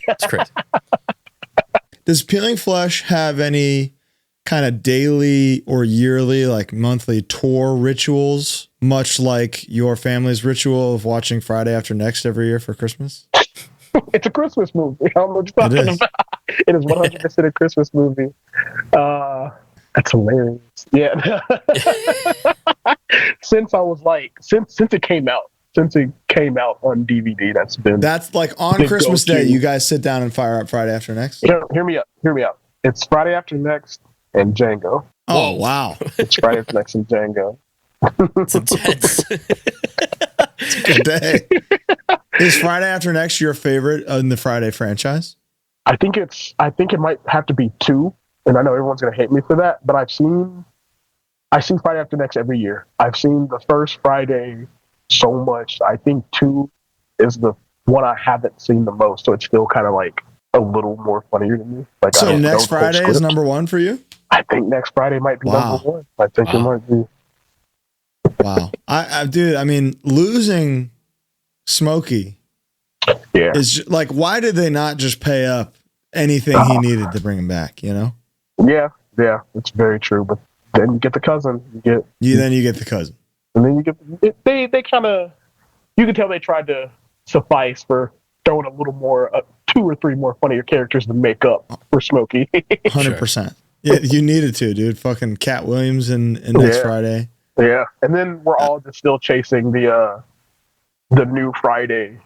It's crazy. Does PeelingFlesh have any kind of daily or yearly, like monthly tour rituals, much like your family's ritual of watching Friday After Next every year for Christmas? It's a Christmas movie. I don't know what you're talking about. It is 100% a Christmas movie. That's hilarious. Yeah. Since it came out on DVD, that's like on Christmas Day, you guys sit down and fire up Friday After Next? Hear me out. It's Friday After Next and Django. Oh, wow. It's Friday After Next and Django. It's intense. It's a good day. Is Friday After Next your favorite in the Friday franchise? I think it might have to be 2, and I know everyone's gonna hate me for that, but I see Friday After Next every year. I've seen the first Friday so much. I think 2 is the one I haven't seen the most, so it's still kind of like a little more funnier to me. Like, so next Friday is number 1 for you? I think next Friday might be number 1. I think it might be. Wow. Dude, I mean, losing Smokey is like, why did they not just pay up anything he needed to bring him back, you know? Yeah, it's very true. But then you get the cousin. Then you get the cousin. And then you get they kind of, you can tell they tried to suffice for throwing a little more, 2 or 3 more funnier characters to make up for Smokey. 100%. Yeah, you needed to, dude. Fucking Cat Williams in next Friday. Yeah, and then we're all just still chasing the new Friday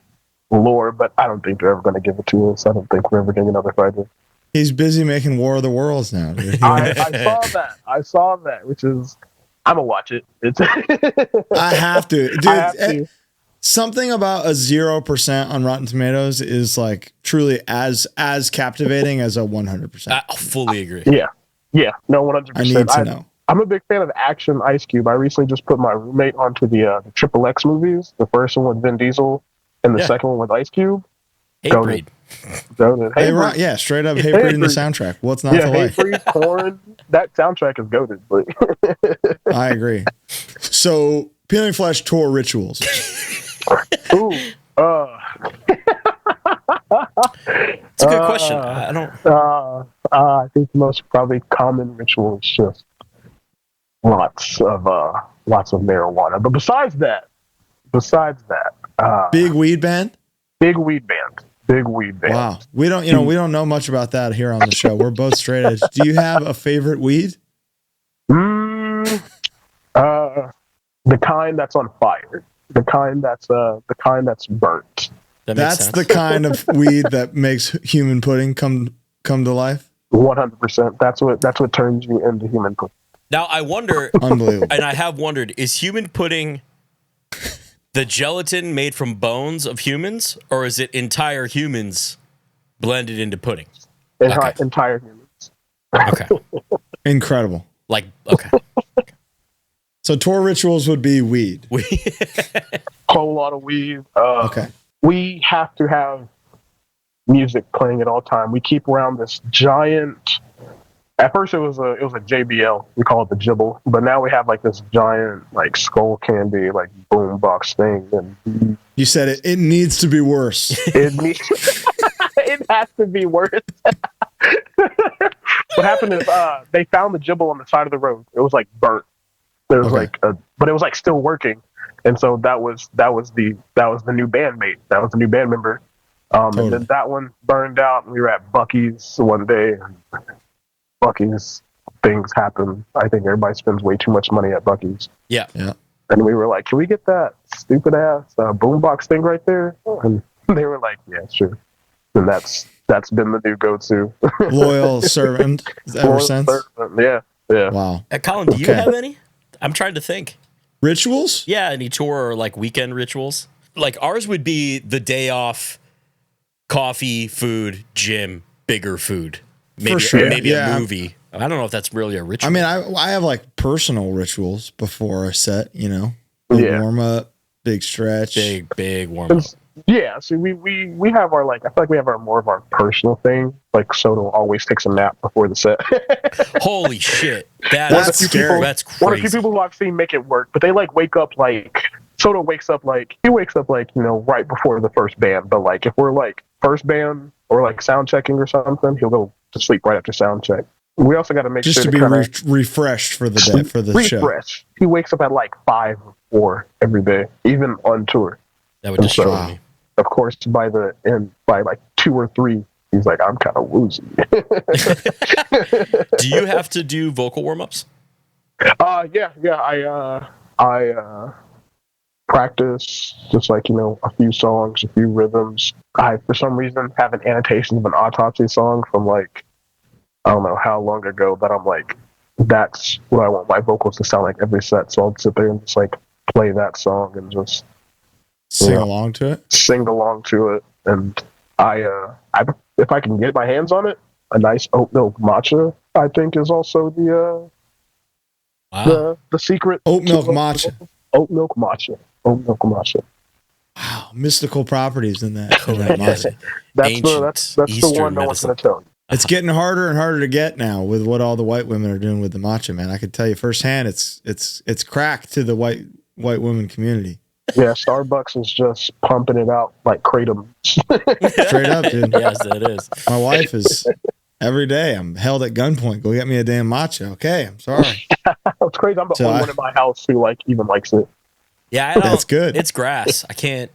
lore, but I don't think they're ever going to give it to us. I don't think we're ever getting another Friday. He's busy making War of the Worlds now, dude. I saw that, which is, I'm gonna watch it. I have to, dude. Something about a 0% on Rotten Tomatoes is like truly as captivating as a 100%. I fully agree. Yeah, no, 100%. I need to know. I'm a big fan of action Ice Cube. I recently just put my roommate onto the Triple X movies. The first one with Vin Diesel, and the second one with Ice Cube. Hatebreed. Hatebreed. Yeah, straight up Hatebreed in the soundtrack. What's not to like? Hatebreed, Korn. That soundtrack is goated. I agree. So, PeelingFlesh tour rituals. Ooh. It's a good question. I don't. I think the most probably common ritual is just lots of marijuana. But besides that, big weed band. Wow, we don't know much about that here on the show. We're both straight edge. Do you have a favorite weed? The kind that's on fire. The kind that's burnt. That's the kind of weed that makes human pudding come to life. 100%. That's what turns you into human pudding. Now I wonder, unbelievable, and I have wondered: is human pudding the gelatin made from bones of humans, or is it entire humans blended into pudding? Entire humans. Okay. Incredible. Okay. So tour rituals would be weed. Whole lot of weed. Okay. We have to have music playing at all time. We keep around this giant. At first, it was a JBL. We call it the Jibble, but now we have like this giant like skull candy like boombox thing. And you said it needs to be worse. It has to be worse. What happened is they found the Jibble on the side of the road. It was like burnt. There was but it was like still working, and so that was the new bandmate. That was the new band member. Totally. And then that one burned out. And we were at Buc-ee's one day. Buc-ee's things happen. I think everybody spends way too much money at Buc-ee's. Yeah. And we were like, "Can we get that stupid ass boombox thing right there?" And they were like, "Yeah, sure." And that's been the new go-to. Loyal servant ever since. Yeah. Wow. Colin, do you have any? I'm trying to think. Rituals? Yeah, any tour or like weekend rituals? Like ours would be the day off, coffee, food, gym, bigger food. Maybe, for sure. Maybe a movie. I don't know if that's really a ritual. I mean, I have like personal rituals before a set, you know. Big warm up, big stretch. Big warm up. Yeah, see, we have our, like, I feel like we have our more of our personal thing. Like, Soto always takes a nap before the set. Holy shit. That's scary. That's crazy. One of the few people who I've seen make it work, but they, like, wake up, like, Soto wakes up, like, right before the first band. But, like, if we're, like, first band or, like, sound checking or something, he'll go to sleep right after sound check. We also got to make just sure to be refreshed for the day, for the show. He wakes up at, like, 5 or 4 every day, even on tour. That would destroy me. Of course, by like 2 or 3, he's like, I'm kind of woozy. Do you have to do vocal warm-ups? Yeah. I practice just, like, a few songs, a few rhythms. I, for some reason, have an annotation of an Autopsy song from, like, I don't know how long ago, that I'm like, that's what I want my vocals to sound like every set. So I'll sit there and just, like, play that song and just sing along to it. And I if I can get my hands on it, a nice oat milk matcha, I think, is also the secret. Oat milk matcha. Wow, mystical properties in that. Matcha. That's the one no one's going to tell you. It's getting harder and harder to get now with what all the white women are doing with the matcha, man. I can tell you firsthand, it's crack to the white women community. Yeah, Starbucks is just pumping it out like kratom. Straight up, dude. Yes, it is. My wife is every day. I'm held at gunpoint. Go get me a damn matcha. Okay, I'm sorry. That's crazy. I'm the only one in my house who even likes it. Yeah, that's good. It's grass. I can't.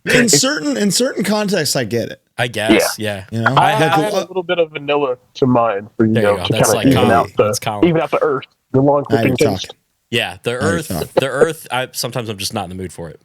In certain contexts, I get it. I guess. Yeah. I have a little bit of vanilla to mine for to kind of even out the earth. The long clipping taste. Yeah, the earth. Sometimes I'm just not in the mood for it.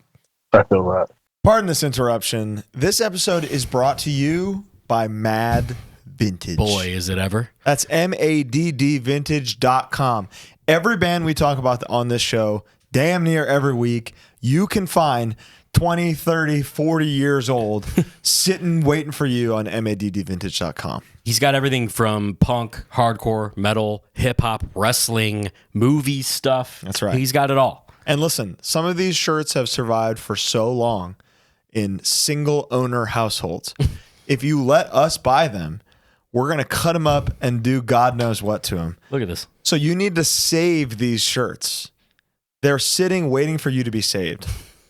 I feel that. Pardon this interruption. This episode is brought to you by Mad Vintage. Boy, is it ever. That's maddvintage.com. Every band we talk about on this show, damn near every week, you can find 20, 30, 40 years old sitting waiting for you on maddvintage.com. He's got everything from punk, hardcore, metal, hip-hop, wrestling, movie stuff. That's right. He's got it all. And listen, some of these shirts have survived for so long in single-owner households. If you let us buy them, we're going to cut them up and do God knows what to them. Look at this. So you need to save these shirts. They're sitting waiting for you to be saved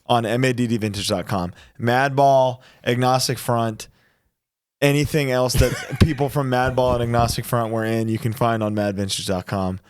on maddvintage.com. Madball, Agnostic Front, anything else that people from Madball and Agnostic Front were in, you can find on maddvintage.com.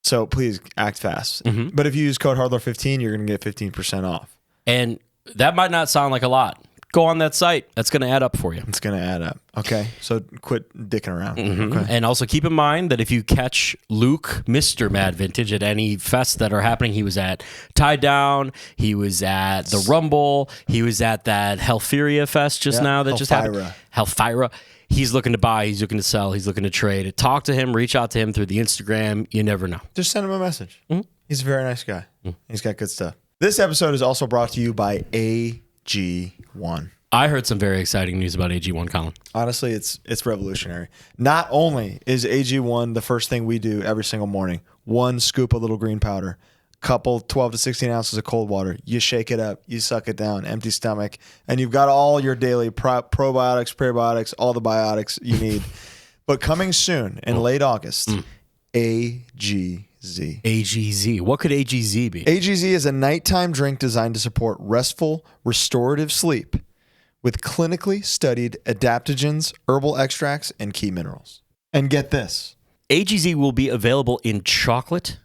So please act fast. Mm-hmm. But if you use code HardLore15, you're going to get 15% off. And that might not sound like a lot. Go on that site. That's going to add up for you. It's going to add up. Okay. So quit dicking around. Mm-hmm. Okay. And also keep in mind that if you catch Luke, Mr. Mad Vintage, at any fests that are happening, he was at Tie Down, he was at the Rumble, he was at that Hellphiria Fest now that just happened. Hellphyra. He's looking to buy, he's looking to sell, he's looking to trade. Talk to him, reach out to him through the Instagram. You never know. Just send him a message. Mm-hmm. He's a very nice guy. Mm-hmm. He's got good stuff. This episode is also brought to you by AG1. I heard some very exciting news about AG1, Colin. Honestly, it's revolutionary. Not only is AG1 the first thing we do every single morning, 1 scoop of little green powder, couple 12 to 16 ounces of cold water, you shake it up, you suck it down, empty stomach, and you've got all your daily probiotics, prebiotics, all the biotics you need. But coming soon, in late August, AGZ. AGZ. What could AGZ be? AGZ is a nighttime drink designed to support restful, restorative sleep with clinically studied adaptogens, herbal extracts, and key minerals. And get this. AGZ will be available in chocolate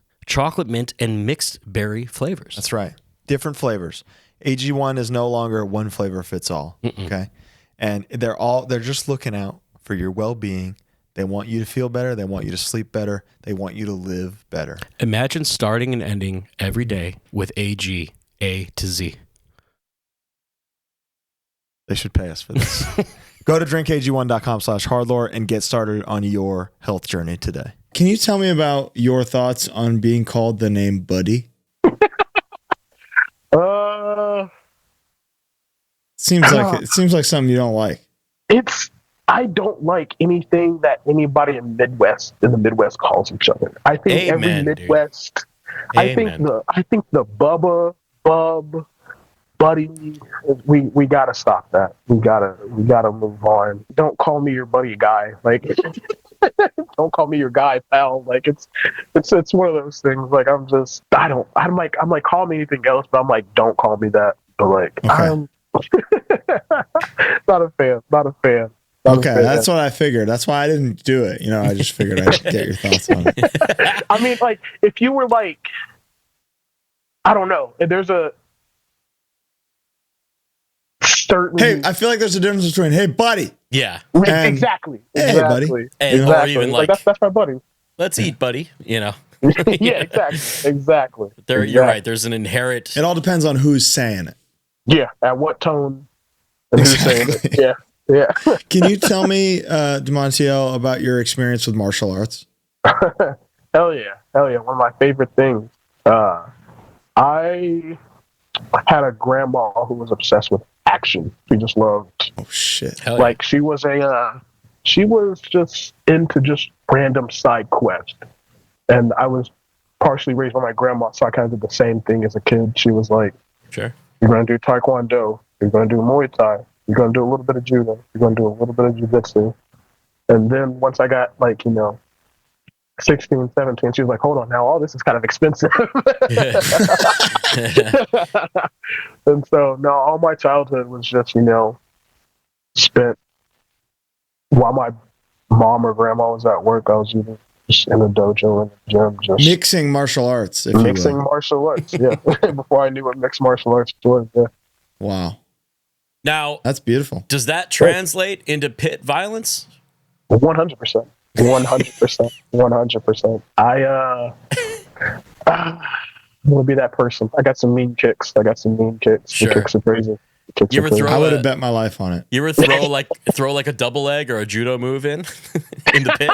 mint, and mixed berry flavors. That's right. Different flavors. AG1 is no longer one flavor fits all. Okay. And they're just looking out for your well-being. They want you to feel better. They want you to sleep better. They want you to live better. Imagine starting and ending every day with AG, A to Z. They should pay us for this. Go to drinkag1.com/hardlore and get started on your health journey today. Can you tell me about your thoughts on being called the name Buddy? Seems like something you don't like. I don't like anything that anybody in the Midwest calls each other. I think every Midwest I think the Bub buddy, we gotta stop that. We gotta move on. Don't call me your buddy guy. Like, don't call me your guy, pal. Like, it's one of those things. Like, I'm like, call me anything else, but I'm like, don't call me that. But like, okay. I'm not a fan. Okay, that's what I figured. That's why I didn't do it. You know, I just figured I'd get your thoughts on it. I mean, like, if you were like, I don't know, there's a certain. Hey, I feel like there's a difference between "Hey, buddy." Yeah. Exactly. Hey, buddy. And, or even like that's my buddy. Let's eat, buddy. You know. Yeah, exactly. You're right. There's an inherent. It all depends on who's saying it. Yeah, at what tone and who's saying it. Yeah. Can you tell me, Damonteal, about your experience with martial arts? Hell yeah. One of my favorite things. I had a grandma who was obsessed with action. She just loved. Oh shit! Hell like yeah. She was just into just random side quests, and I was partially raised by my grandma, so I kind of did the same thing as a kid. She was like, "Sure, you're gonna do Taekwondo. You're gonna do Muay Thai. You're gonna do a little bit of judo. You're gonna do a little bit of jiu-jitsu." And then once I got 16, 17, she was like, hold on now, all this is kind of expensive. And so, no, all my childhood was just, spent while my mom or grandma was at work. I was either just in the dojo in the gym, just mixing martial arts. Mixing martial arts, yeah. Before I knew what mixed martial arts was, yeah. Wow. Now, that's beautiful. Does that translate into pit violence? 100%. 100%. I want to be that person. I got some mean kicks. Sure. The kicks are crazy. I would have bet my life on it. You ever throw like a double leg or a judo move in the pit?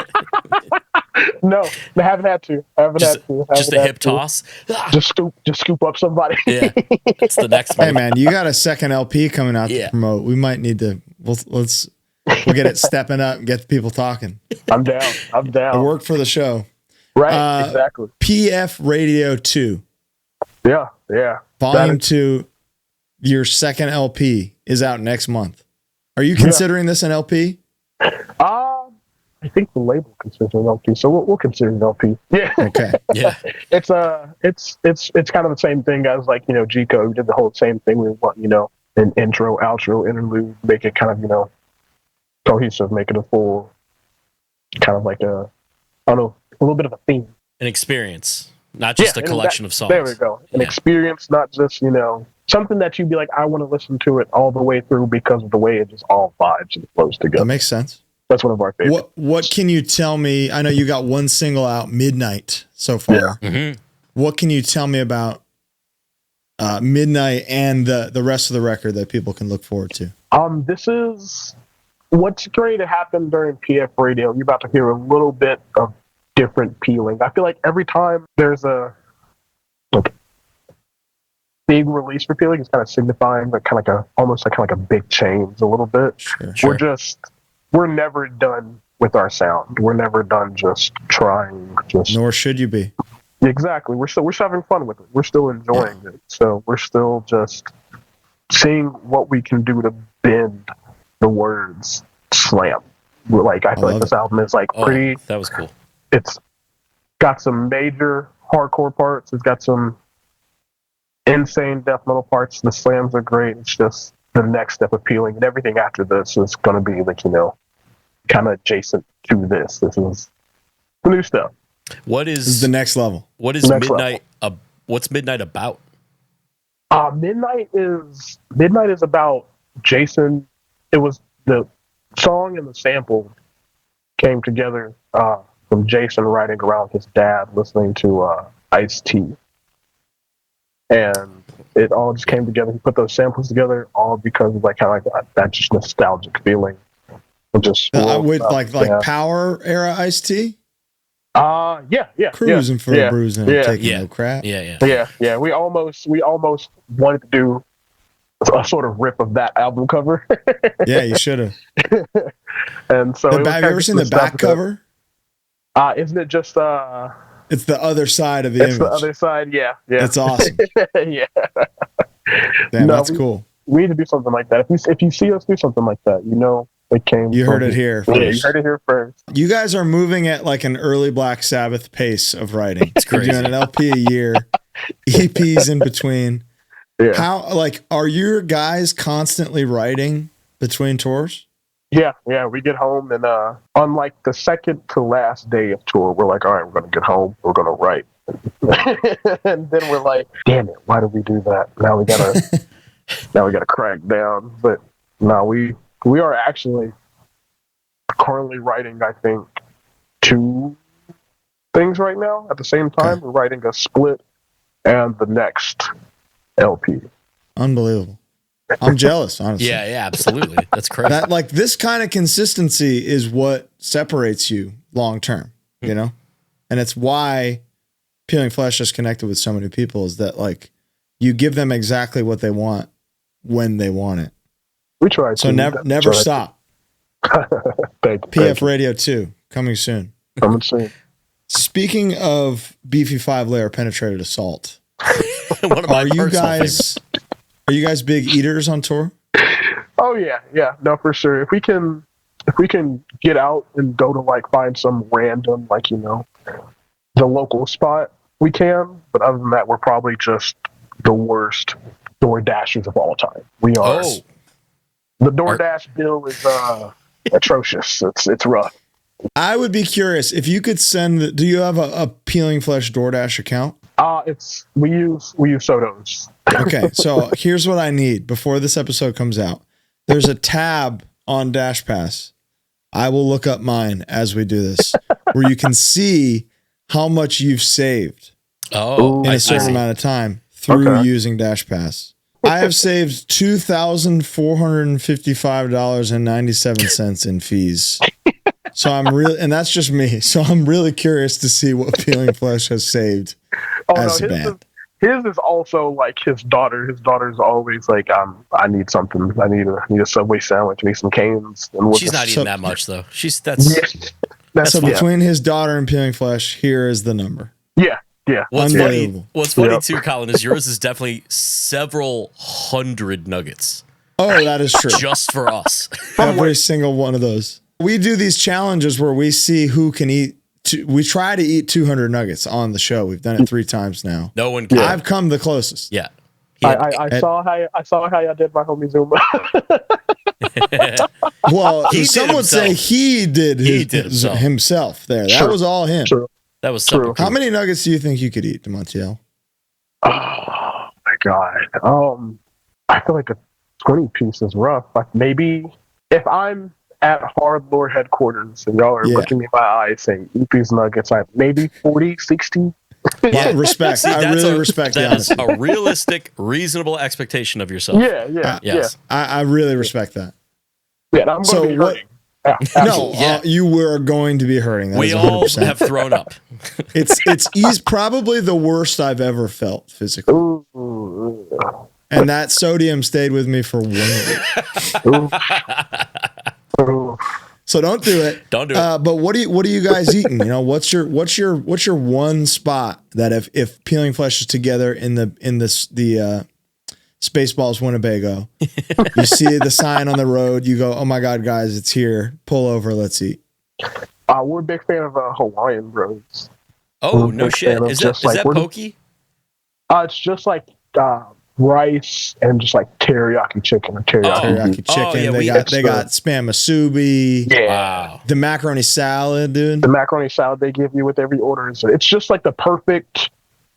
No, I haven't had to. Just a hip toss. Just scoop up somebody. Yeah, that's the next one. Hey man, you got a second LP coming out to promote. We might need to. We'll get it stepping up and get the people talking. I'm down. I work for the show. Right, exactly. PF Radio 2. Yeah. Volume 2, your second LP is out next month. Are you considering this an LP? I think the label considers an LP, so we'll consider an LP. Yeah. Okay. Yeah. It's kind of the same thing as G-Code. We did the whole same thing. We want, an intro, outro, interlude, make it kind of, cohesive, make it a full kind of like a little bit of a theme. An experience, not just a collection of songs. There we go. An experience, not just, something that you'd be like, I want to listen to it all the way through because of the way it just all vibes and flows together. That makes sense. That's one of our favorites. What can you tell me? I know you got one single out, Midnight, so far. Yeah. Mm-hmm. What can you tell me about Midnight and the rest of the record that people can look forward to? This is what's going to happen during PF Radio. You're about to hear a little bit of different peeling. I feel like every time there's a big release for peeling, it's kind of signifying almost like a big change a little bit. Sure. We're never done with our sound. We're never done just trying. Nor should you be. Exactly. We're still having fun with it. We're still enjoying it. So we're still just seeing what we can do to bend the words slam. I feel like this album is pretty. That was cool. It's got some major hardcore parts. It's got some insane death metal parts. The slams are great. It's just the next step of peeling, and everything after this is going to be kind of adjacent to this. This is the new stuff. This is the next level. What is Midnight? What's Midnight about? Midnight is about Jason. It was the song and the sample came together from Jason riding around with his dad listening to Ice-T. And it all just came together. He put those samples together all because of that just nostalgic feeling. With Power era Ice-T? Yeah. Cruising for a bruise and taking no crap. Yeah. We almost wanted to do a sort of rip of that album cover. Yeah, you should have. And so have you ever seen the back cover? Isn't it just It's the other side of the image. It's the other side. Yeah. That's awesome. Yeah. Damn, that's cool. We need to do something like that. If you see us do something like that, it came. You heard it here first. Yeah, you heard it here first. You guys are moving at like an early Black Sabbath pace of writing. It's crazy. You're doing an LP a year, EPs in between. Yeah. How, like, are your guys constantly writing between tours? Yeah. We get home and on like the second to last day of tour, we're like, all right, we're gonna get home, we're gonna write. And then we're like, damn it, why did we do that? Now we gotta crack down. But no, we are actually currently writing, I think, 2 things right now at the same time. Okay. We're writing a split and the next LP. Unbelievable. I'm jealous, honestly. Yeah, absolutely. That's crazy. That, like, this kind of consistency is what separates you long term, you know? And it's why PeelingFlesh is connected with so many people, is that, like, you give them exactly what they want when they want it. We try to. So never stop. Thank PF you. Radio 2, coming soon. Coming soon. Speaking of beefy 5-layer penetrated assault, one of my are you guys big eaters on tour? Oh yeah. No, for sure. If we can get out and go to like find some random, like, the local spot, we can. But other than that, we're probably just the worst door dashers of all time. We are. Oh. The DoorDash bill is atrocious. It's rough. I would be curious if you could send. Do you have a PeelingFlesh DoorDash account? We use Sotos. Okay, so here's what I need before this episode comes out. There's a tab on Dash Pass. I will look up mine as we do this, where you can see how much you've saved in a certain amount of time through using Dash Pass. I have saved $2,455.97 in fees. So and that's just me. So I'm really curious to see what PeelingFlesh has saved as a band. His is also like his daughter. His daughter's always like, I need something. I need a Subway sandwich, need some canes. And she's not eating that much though. So between his daughter and PeelingFlesh, here is the number. Yeah. What's funny too, Colin, is yours is definitely several hundred nuggets. Oh, that is true. Just for us. Every single one of those. We do these challenges where we see who can eat. We try to eat 200 nuggets on the show. We've done it 3 times now. No one can. I've come the closest. Yeah. I saw how I did my homie Zuma. Well, some would say he did himself there. That was all him. True. That was true. How many nuggets do you think you could eat, Damonteal? Oh my God. I feel like a 20 piece is rough. Like maybe if I'm at HardLore headquarters and y'all are looking me in my eyes saying eat these nuggets, maybe 40, 60. Yeah, respect. See, I really respect that. That is a realistic, reasonable expectation of yourself. Yeah. Yes. I really respect that. Yeah, I'm going to be hurting. You were going to be hurting. That we all have thrown up. It's probably the worst I've ever felt physically. Ooh. And that sodium stayed with me for 1 week. So don't do it. Don't do it. But what are you guys eating? What's your one spot that if PeelingFlesh is together in the Spaceballs Winnebago, you see the sign on the road, you go, oh my God, guys, it's here. Pull over, let's eat. We're a big fan of Hawaiian Bros. Oh, no shit. Is that poke? It's just like rice and just like teriyaki chicken or teriyaki chicken. Oh, yeah, they got spam musubi. Yeah. Wow. The macaroni salad, dude. The macaroni salad they give you with every order. It's just like the perfect.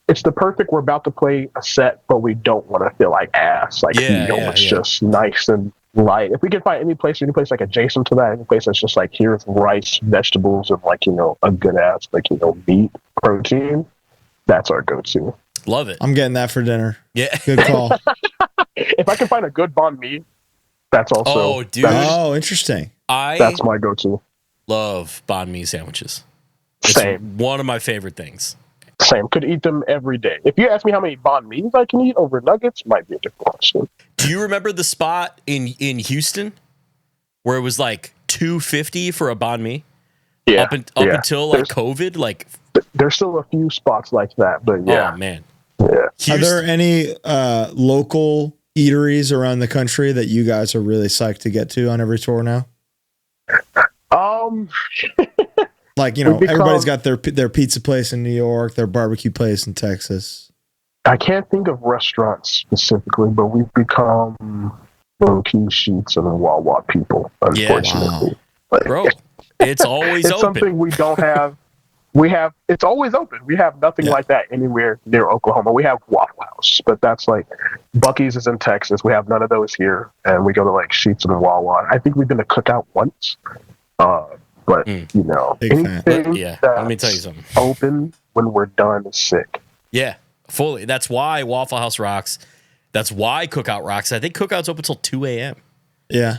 It's the perfect. We're about to play a set, but we don't want to feel like ass. Like it's just nice and light. If we can find any place like adjacent to that, any place that's just like here's rice, vegetables, and like a good ass meat protein. That's our go-to. Love it. I'm getting that for dinner. Yeah. Good call. If I can find a good banh mi, that's also. Oh, dude. Interesting. That's my go-to. Love banh mi sandwiches. Same. It's one of my favorite things. Same. Could eat them every day. If you ask me how many banh mi's I can eat over nuggets, might be a different question. Do you remember the spot in Houston where it was like $250 for a banh mi? Yeah. Up until like COVID, like there's still a few spots like that, but yeah. Oh man. Yeah. Are there any local eateries around the country that you guys are really psyched to get to on every tour now? Like, everybody's got their pizza place in New York, their barbecue place in Texas. I can't think of restaurants specifically, but we've become low-key Sheets and Wawa people, unfortunately. Wow. Bro, it's always it's open. Something we don't have. It's always open. We have nothing like that anywhere near Oklahoma. We have Waffle House, but that's like Buc-ee's is in Texas. We have none of those here, and we go to like Sheets and Wawa. I think we've been to Cookout once, but anything let me tell you something. Open when we're done is sick. Yeah, fully. That's why Waffle House rocks. That's why Cookout rocks. I think Cookout's open till 2 a.m. Yeah,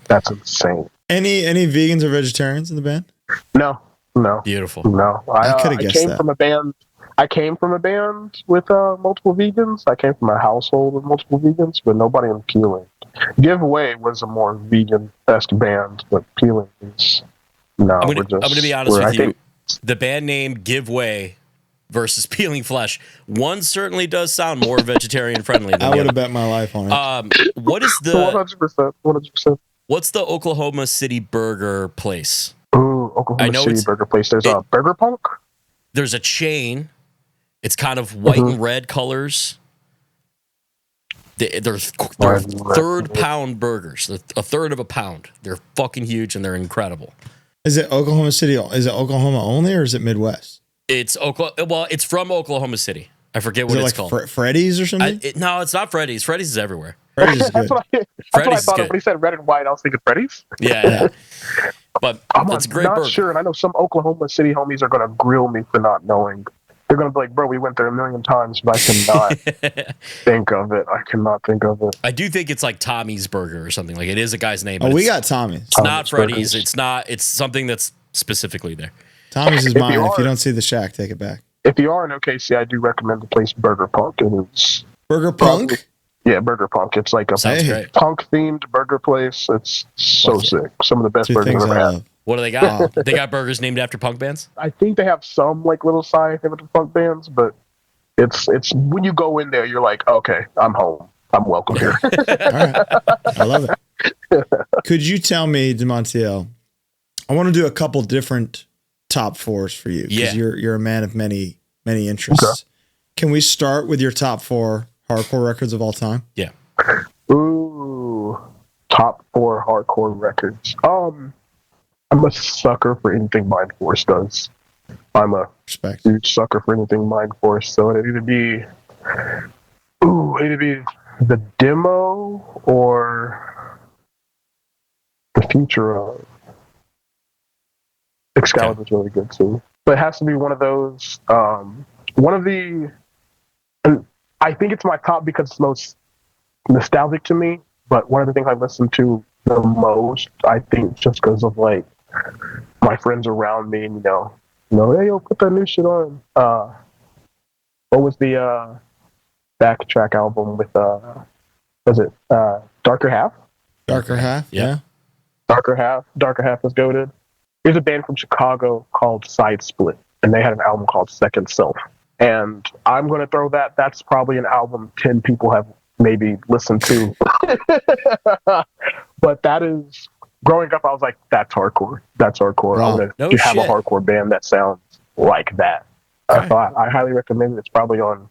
that's insane. Any vegans or vegetarians in the band? No. Beautiful. No, I came from a band. I came from a band with multiple vegans. I came from a household with multiple vegans, but nobody in Peeling. Giveaway was a more vegan-esque band, but Peeling is no. I'm gonna be honest with you. The band name Giveaway versus PeelingFlesh. One certainly does sound more vegetarian friendly than I would have bet my life on it. What is the 100%? What's the Oklahoma City burger place? Ooh, Oklahoma City burger place. There's a Burger Punk. There's a chain. It's kind of white and red colors. They're third pound burgers. They're a third of a pound. They're fucking huge and they're incredible. Is it Oklahoma City? Is it Oklahoma only or is it Midwest? It's it's from Oklahoma City. I forget what it's called. Freddy's or something? No, it's not Freddy's. Freddy's is everywhere. Freddy's is good. That's what I thought of when he said red and white. I was thinking Freddy's. Yeah. But it's a great burger. I'm not sure, and I know some Oklahoma City homies are going to grill me for not knowing. They're going to be like, bro, we went there a million times, but I cannot think of it. I cannot think of it. I do think it's like Tommy's Burger or something. Like it is a guy's name. Oh, we got Tommy's. It's not Freddy's. It's not. It's something that's specifically there. Tommy's is mine. If you don't see the shack, take it back. If you are in OKC, I do recommend the place Burger Punk. It's Burger Punk? Yeah, Burger Punk. It's like a punk-themed burger place. It's so sick. Some of the best burgers I've ever had. What do they got? They got burgers named after punk bands? I think they have some like little side named after punk bands, but it's when you go in there, you're like, okay, I'm home. I'm welcome here. All right. I love it. Could you tell me, Damonteal, I want to do a couple different top fours for you because you're a man of many interests. Okay. Can we start with your top 4 hardcore records of all time? Yeah. Ooh, top 4 hardcore records. I'm a sucker for anything Mind Force does. I'm a huge sucker for anything Mind Force. So it'd either be the demo or the future of Excalibur's really good too. But it has to be one of those. And I think it's my top because it's most nostalgic to me. But one of the things I listen to the most, I think, just because of like my friends around me, and hey, yo, put that new shit on. What was the backtrack album with was it Darker Half? Darker Half, yeah. Darker Half was goated. There's a band from Chicago called Side Split, and they had an album called Second Self. And I'm gonna throw that. That's probably an album 10 people have maybe listened to. But that is. Growing up, I was like, that's hardcore. That's hardcore. Wow. I want to have a hardcore band that sounds like that. Okay. So I highly recommend it. It's probably on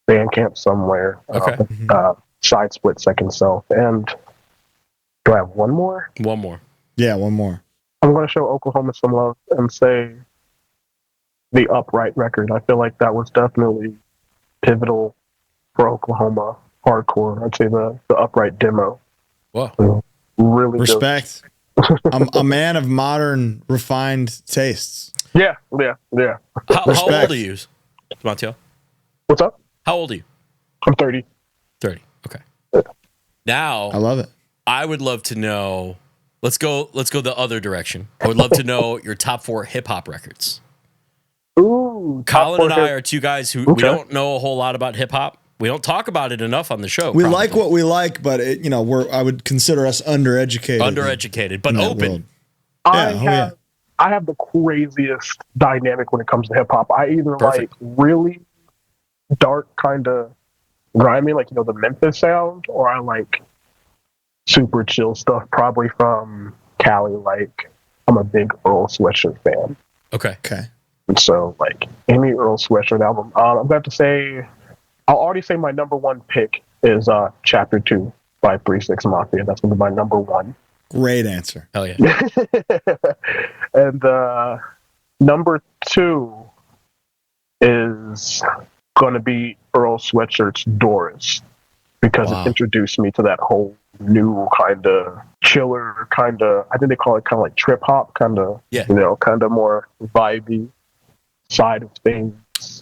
Bandcamp somewhere. Okay. Side Split, Second Self. And do I have one more? One more. Yeah, one more. I'm going to show Oklahoma some love and say the Upright record. I feel like that was definitely pivotal for Oklahoma hardcore. I'd say the Upright demo. Wow. So, really respect. I'm a man of modern, refined tastes. Yeah. How old are you, Damonteal? What's up? How old are you? I'm 30. 30. Okay. Now, I love it. I would love to know. Let's go the other direction. I would love to know your top 4 hip hop records. Ooh. Colin and I are two guys who we don't know a whole lot about hip hop. We don't talk about it enough on the show. We like what we like, but I would consider us undereducated. But open. I I have the craziest dynamic when it comes to hip hop. I either Perfect. like really dark, kind of grimy, like, you know, the Memphis sound, or I like super chill stuff, probably from Cali. Like, I'm a big Earl Sweatshirt fan. Okay. And so, like, any Earl Sweatshirt album, I'm going to have to say, I'll already say my number one pick is Chapter 2 by 3-6 Mafia. That's going to be my number one. Great answer. Hell yeah. And number 2 is going to be Earl Sweatshirt's Doris, because Wow. it introduced me to that whole new kind of chiller, kind of, I think they call it kind of like trip hop, kind of, Yeah. you know, kind of more vibey side of things.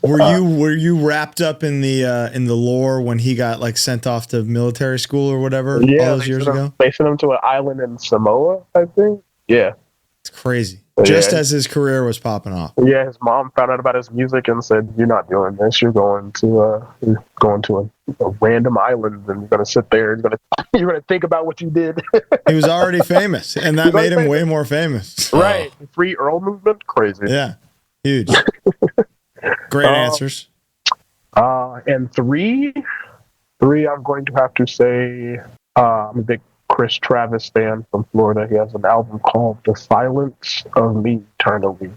Were you wrapped up in the lore when he got like sent off to military school or whatever all those years ago? They sent him to an island in Samoa, I think. Yeah. It's crazy. Yeah. Just as his career was popping off. Yeah, his mom found out about his music and said, "You're not doing this. You're going to a random island, and you're gonna sit there. You're gonna think about what you did." He was already famous, and that made him way more famous. Right? The Free Earl movement, crazy. Yeah, huge. Great answers. And three, I'm going to have to say, I'm a big Chris Travis fan from Florida. He has an album called "The Silence of Me Eternally,"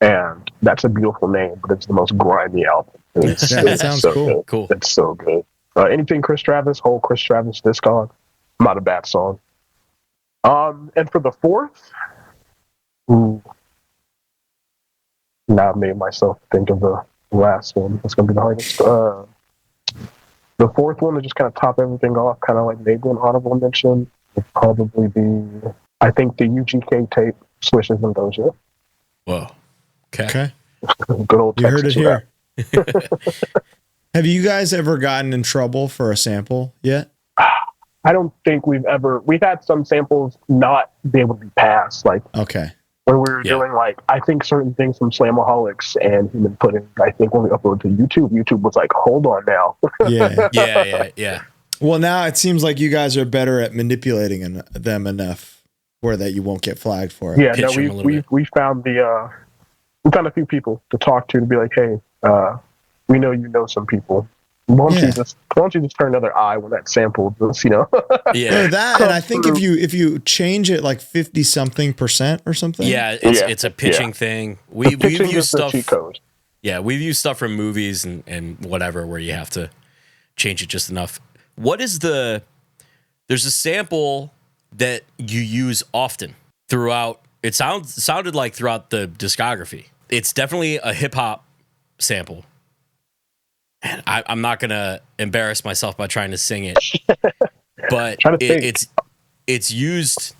and that's a beautiful name, but it's the most grimy album. It's, Yeah, that sounds so cool. good. Cool. It's so good. Anything Chris Travis, whole Chris Travis discog, not a bad song. And for the fourth, now I made myself think of the last one. That's going to be the hardest. The fourth one, to just kind of top everything off, kind of like maybe an honorable mention, would probably be, I think, the UGK tape, Swishes and Doja. Whoa. Okay, Good old you heard it Texas rap. here. Have you guys ever gotten in trouble for a sample yet? I don't think we've had some samples not be able to be passed. Like, Okay. when we were doing, like, I think certain things from Slamaholics and Human Pudding, I think when we uploaded to YouTube was like, hold on now. Yeah. Yeah. Well, now it seems like you guys are better at manipulating them enough where that you won't get flagged for it. Yeah, Pitch them a no, little bit. we found we found a few people to talk to be like, hey, we know you know some people. Why don't you just turn another eye when that sample just, you know? Yeah. That, and I think if you change it like 50-something% or something. Yeah, it's a pitching thing. We've Pitching used is the stuff. cheat code. Yeah, we've used stuff from movies and whatever where you have to change it just enough. There's a sample that you use often throughout. It sounded like throughout the discography. It's definitely a hip hop sample. And I'm not gonna embarrass myself by trying to sing it, but it's used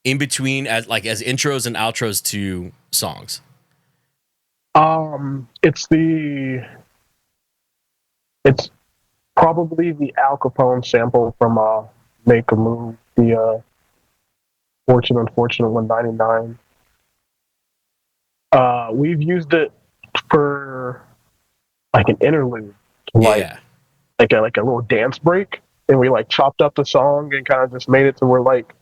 in between as intros and outros to songs. It's probably the Al Capone sample from Make a Move, the Fortunate Unfortunate 199. We've used it for like an interlude, like a little dance break, and we like chopped up the song and kind of just made it to where, like,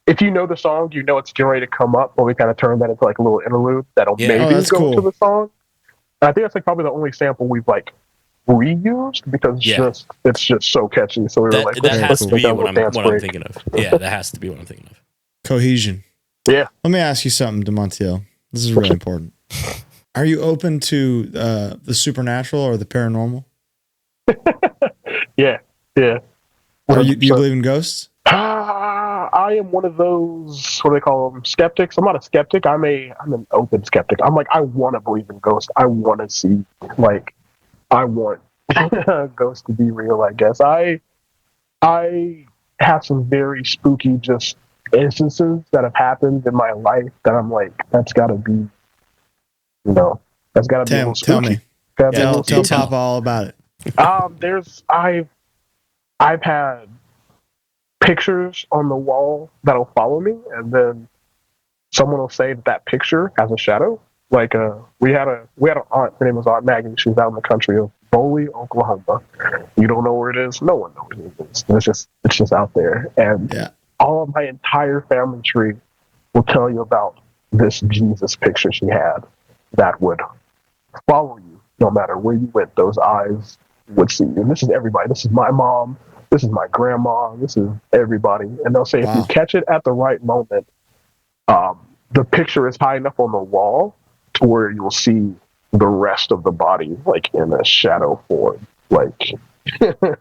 if you know the song, you know it's getting ready to come up, but we kind of turned that into like a little interlude that'll maybe go to the song. And I think that's like probably the only sample we've like reused because it's just so catchy. So we were like, that has to be what I'm thinking of. Yeah, that has to be what I'm thinking of. Cohesion. Yeah. Let me ask you something, Damonteal. This is really important. Are you open to the supernatural or the paranormal? Yeah. Do you believe in ghosts? I am one of those, what do they call them, skeptics. I'm not a skeptic. I'm an open skeptic. I'm like, I want to believe in ghosts. I want to see, like, I want ghosts to be real, I guess. I have some very spooky just instances that have happened in my life that I'm like, that's got to be, that's got to be a little spooky. Tell me. Tell Papa all about it. I've had pictures on the wall that'll follow me, and then someone will say that picture has a shadow. Like we had an aunt. Her name was Aunt Maggie. She was out in the country of Boley, Oklahoma. You don't know where it is. No one knows where it is. It's just out there. And all of my entire family tree will tell you about this Jesus picture she had that would follow you no matter where you went. Those eyes would see you. And this is everybody. This is my mom. This is my grandma. This is everybody. And they'll say, if you catch it at the right moment, the picture is high enough on the wall to where you'll see the rest of the body, like in a shadow form, like And from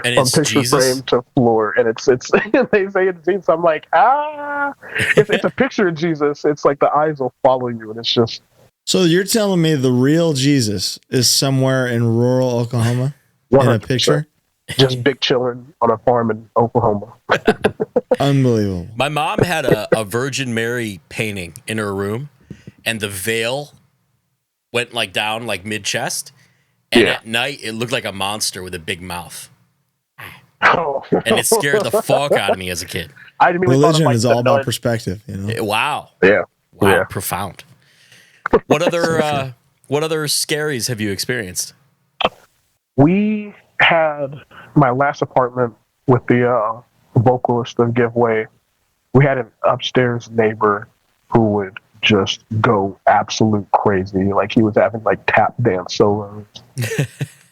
it's picture Jesus? frame to floor. And it's they say it's Jesus. I'm like, it's a picture of Jesus. It's like the eyes will follow you, and it's just. So you're telling me the real Jesus is somewhere in rural Oklahoma 100%. in a picture? Just big chilling on a farm in Oklahoma. Unbelievable. My mom had a Virgin Mary painting in her room, and the veil went like down like mid chest, and at night it looked like a monster with a big mouth, Oh. and it scared the fuck out of me as a kid. I didn't even Religion thought of, is like, all about perspective, you know. Wow, Yeah. profound. What other scaries have you experienced? We had my last apartment with the vocalist of Giveaway. We had an upstairs neighbor who would just go absolute crazy. Like he was having like tap dance solos.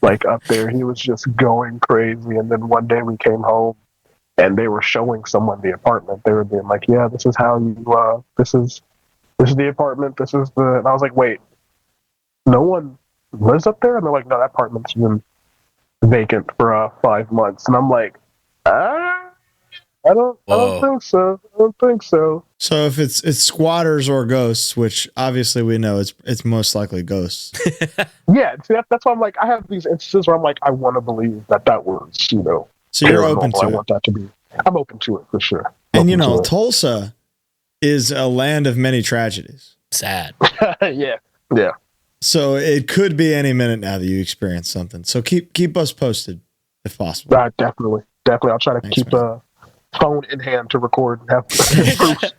Like up there, he was just going crazy. And then one day we came home and they were showing someone the apartment. They were being like, "Yeah, this is how you. This is the apartment. This is the." And I was like, "Wait, no one lives up there?" And they're like, "No, that apartment's been vacant for 5 months." And I'm like, I don't think so. I don't think so. So if it's squatters or ghosts, which obviously we know it's most likely ghosts. Yeah, see, that's why I'm like, I have these instances where I'm like, I want to believe that was, So you're open to I it. want that to be. I'm open to it for sure. And Open to Tulsa is a land of many tragedies. Sad. it. Yeah. So it could be any minute now that you experience something. So keep us posted if possible. Definitely. I'll try to Thanks, keep man. a phone in hand to record and have proof.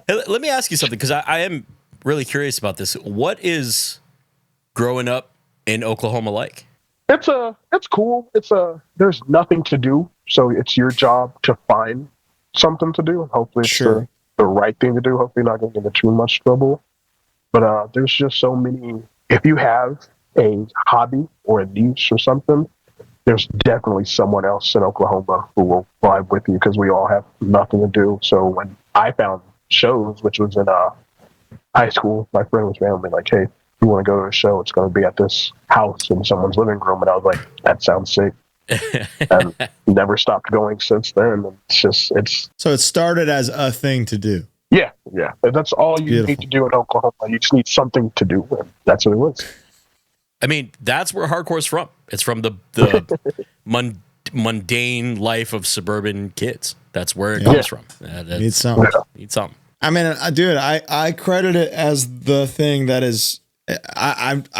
Hey, let me ask you something, because I am really curious about this. What is growing up in Oklahoma like? It's cool. There's nothing to do, so it's your job to find something to do. Hopefully, it's Sure. the right thing to do. Hopefully, not going to get into too much trouble. But there's just so many. If you have a hobby or a niche or something, there's definitely someone else in Oklahoma who will vibe with you because we all have nothing to do. So when I found shows, which was in high school, my friend was randomly like, "Hey, you want to go to a show? It's going to be at this house in someone's living room." And I was like, "That sounds sick." And never stopped going since then. And So it started as a thing to do. yeah. That's all you Beautiful. need to do in Oklahoma. You just need something to do. And that's what it was. I mean, that's where hardcore's from. It's from the mundane life of suburban kids. That's where it comes from. Need something. Need something. I mean, dude, I credit it as the thing that is. I've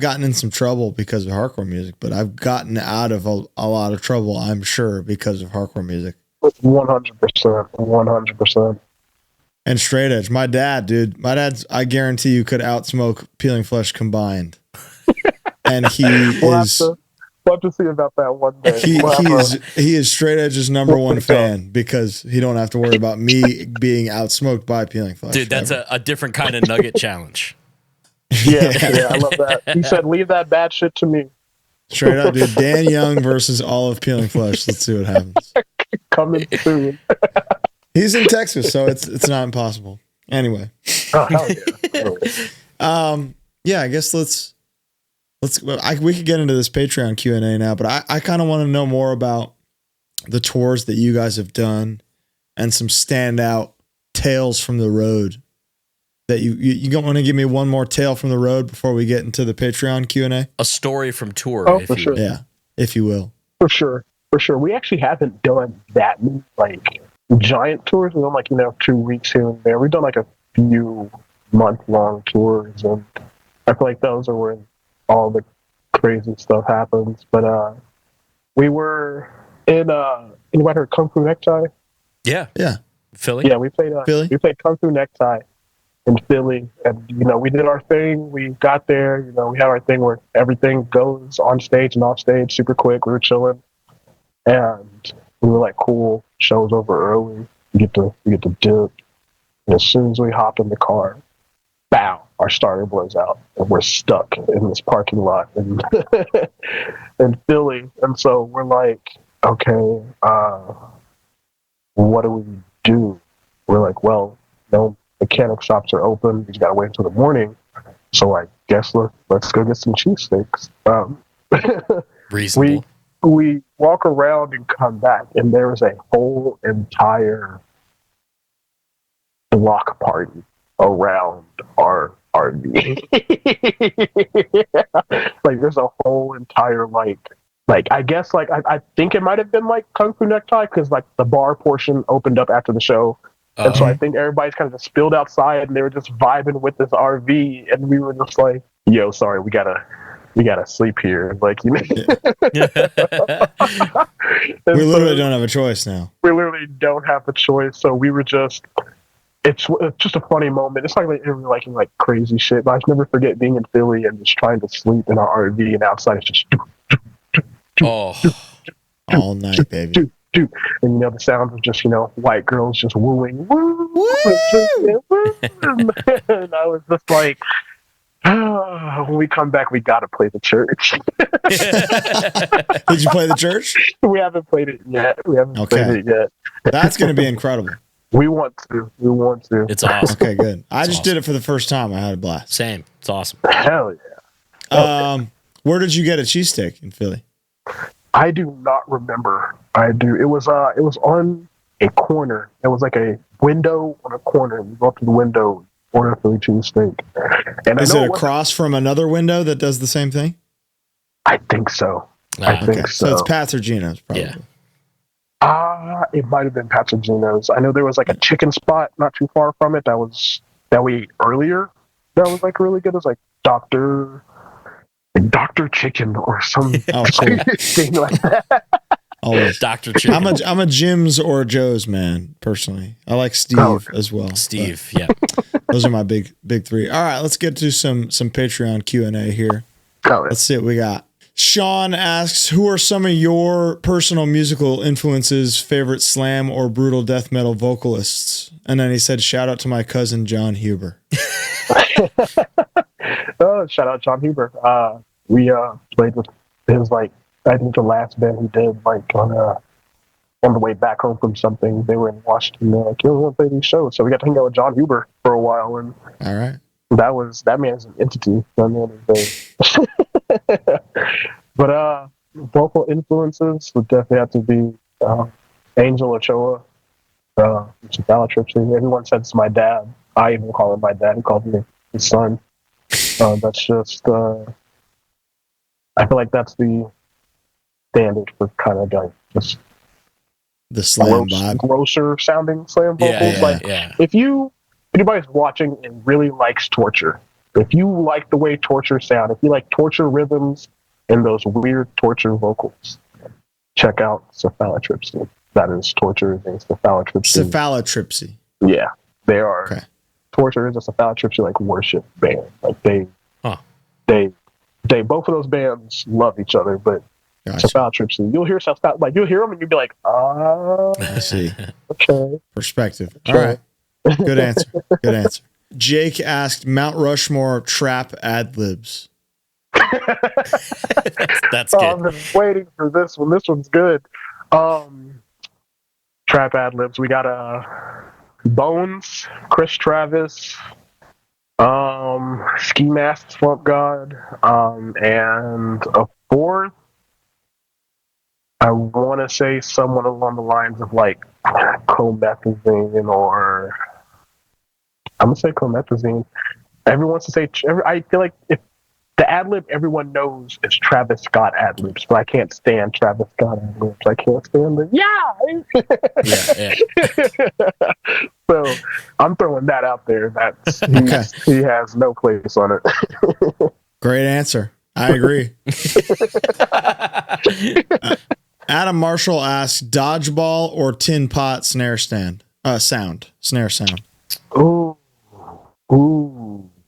gotten in some trouble because of hardcore music, but I've gotten out of a lot of trouble, I'm sure, because of hardcore music. 100%. And straight edge. My dad's, I guarantee you, could outsmoke PeelingFlesh combined. And he We'll is. have to see about that one day. He is straight edge's number one fan because he don't have to worry about me being outsmoked by PeelingFlesh. Dude, that's a different kind of nugget challenge. Yeah, I love that. He said, "Leave that bad shit to me." Straight up, dude. Dan Young versus all of PeelingFlesh. Let's see what happens. Coming soon. He's in Texas, so it's not impossible. Anyway, Oh, hell yeah. I guess we could get into this Patreon Q&A now, but I kind of want to know more about the tours that you guys have done and some standout tales from the road. That you don't want to give me one more tale from the road before we get into the Patreon Q&A? A story from tour. Oh, for sure. Yeah, if you will. For sure. We actually haven't done that many, like, giant tours. We've done 2 weeks here and there. We've done like a few month-long tours, and I feel like those are where all the crazy stuff happens. But we were in anybody heard Kung Fu Necktie? Yeah. Philly? Yeah, we played Philly? We played Kung Fu Necktie in Philly, and we did our thing. We got there, we had our thing where everything goes on stage and off stage super quick. We were chilling, and we were like, cool, show's over early. We get to dip. And as soon as we hop in the car, bow, our starter blows out, and we're stuck in this parking lot in, in Philly. And so we're like, okay, what do we do? We're like, well, no mechanic shops are open. We got to wait until the morning. So I guess let's go get some cheesesteaks. Reasonable. We walk around and come back, and there is a whole entire block party around our RV. Like there's a whole entire like I guess like I think it might have been like Kung Fu Necktie because like the bar portion opened up after the show. And so I think everybody's kind of just spilled outside and they were just vibing with this RV, and we were just like, yo, sorry, we gotta sleep here. Like, you know. We literally don't have a choice now. We literally don't have a choice. So we were just it's just a funny moment. It's like we're liking like crazy shit. But I never forget being in Philly and just trying to sleep in our RV, and outside it's just all night, baby. And you know the sounds of just white girls just wooing, woo, and I was just like, when we come back, we gotta play the church. Did you play the church? We haven't played it yet. Played it yet. That's gonna be incredible. We want to. It's awesome. Okay, good. I just did it for the first time. I had a blast. Same. It's awesome. Hell yeah. Where did you get a cheesesteak in Philly? I do not remember. It was on a corner. It was like a window on a corner. You go up to the window, order a Philly cheesesteak. And is it across from another window that does the same thing? I think so. I think so. So it's Pat's or Gino's, probably. Yeah. It might have been Pat's or Gino's. I know there was like a chicken spot not too far from it that we ate earlier. That was like really good. It was like Dr. Chicken or some thing like that. Always Dr. Chicken. I'm a Jim's or Joe's man personally. I like Steve as well. Steve, yeah. Those are my big three. All right, let's get to some Patreon Q&A here. Let's see what we got. Sean asks, who are some of your personal musical influences, favorite slam or brutal death metal vocalists? And then he said, shout out to my cousin John Huber. Shout out John Huber. We played with his I think the last band he did on the way back home from something. They were in Washington. They're like, we want to play these shows. So we got to hang out with John Huber for a while, and all right, that man's an entity. That man is but vocal influences would definitely have to be Angel Ochoa, Tireless. Everyone said it's my dad. I even call him my dad. He called me his son. That's just I feel like that's the standard for kind of just the slam vibe, grosser sounding slam vocals. If anybody's watching and really likes Torture, if you like the way Torture sound, if you like Torture rhythms and those weird Torture vocals, check out Cephalotripsy. That is Torture against Cephalotripsy. Cephalotripsy. Yeah, they are. Okay. Torture is a Cephalotripsy worship band. They both of those bands love each other, but gotcha. Cephalotripsy, you'll hear you'll hear them and you'll be like, I see. Okay. Perspective. All right. Good answer. Good answer. Jake asked Mount Rushmore trap ad libs. That's good. I've been waiting for this one. This one's good. Trap ad libs. We got Bones, Chris Travis, Ski Mask, Swamp God, and a fourth. I want to say someone along the lines of Clomethazine, or I'm gonna say Clomethazine. Everyone wants to say. I feel like if the ad lib everyone knows is Travis Scott ad libs, but I can't stand Travis Scott ad libs. I can't stand it. Yeah. So I'm throwing that out there. He has no place on it. Great answer. I agree. Adam Marshall asks, dodgeball or tin pot snare sound. Ooh.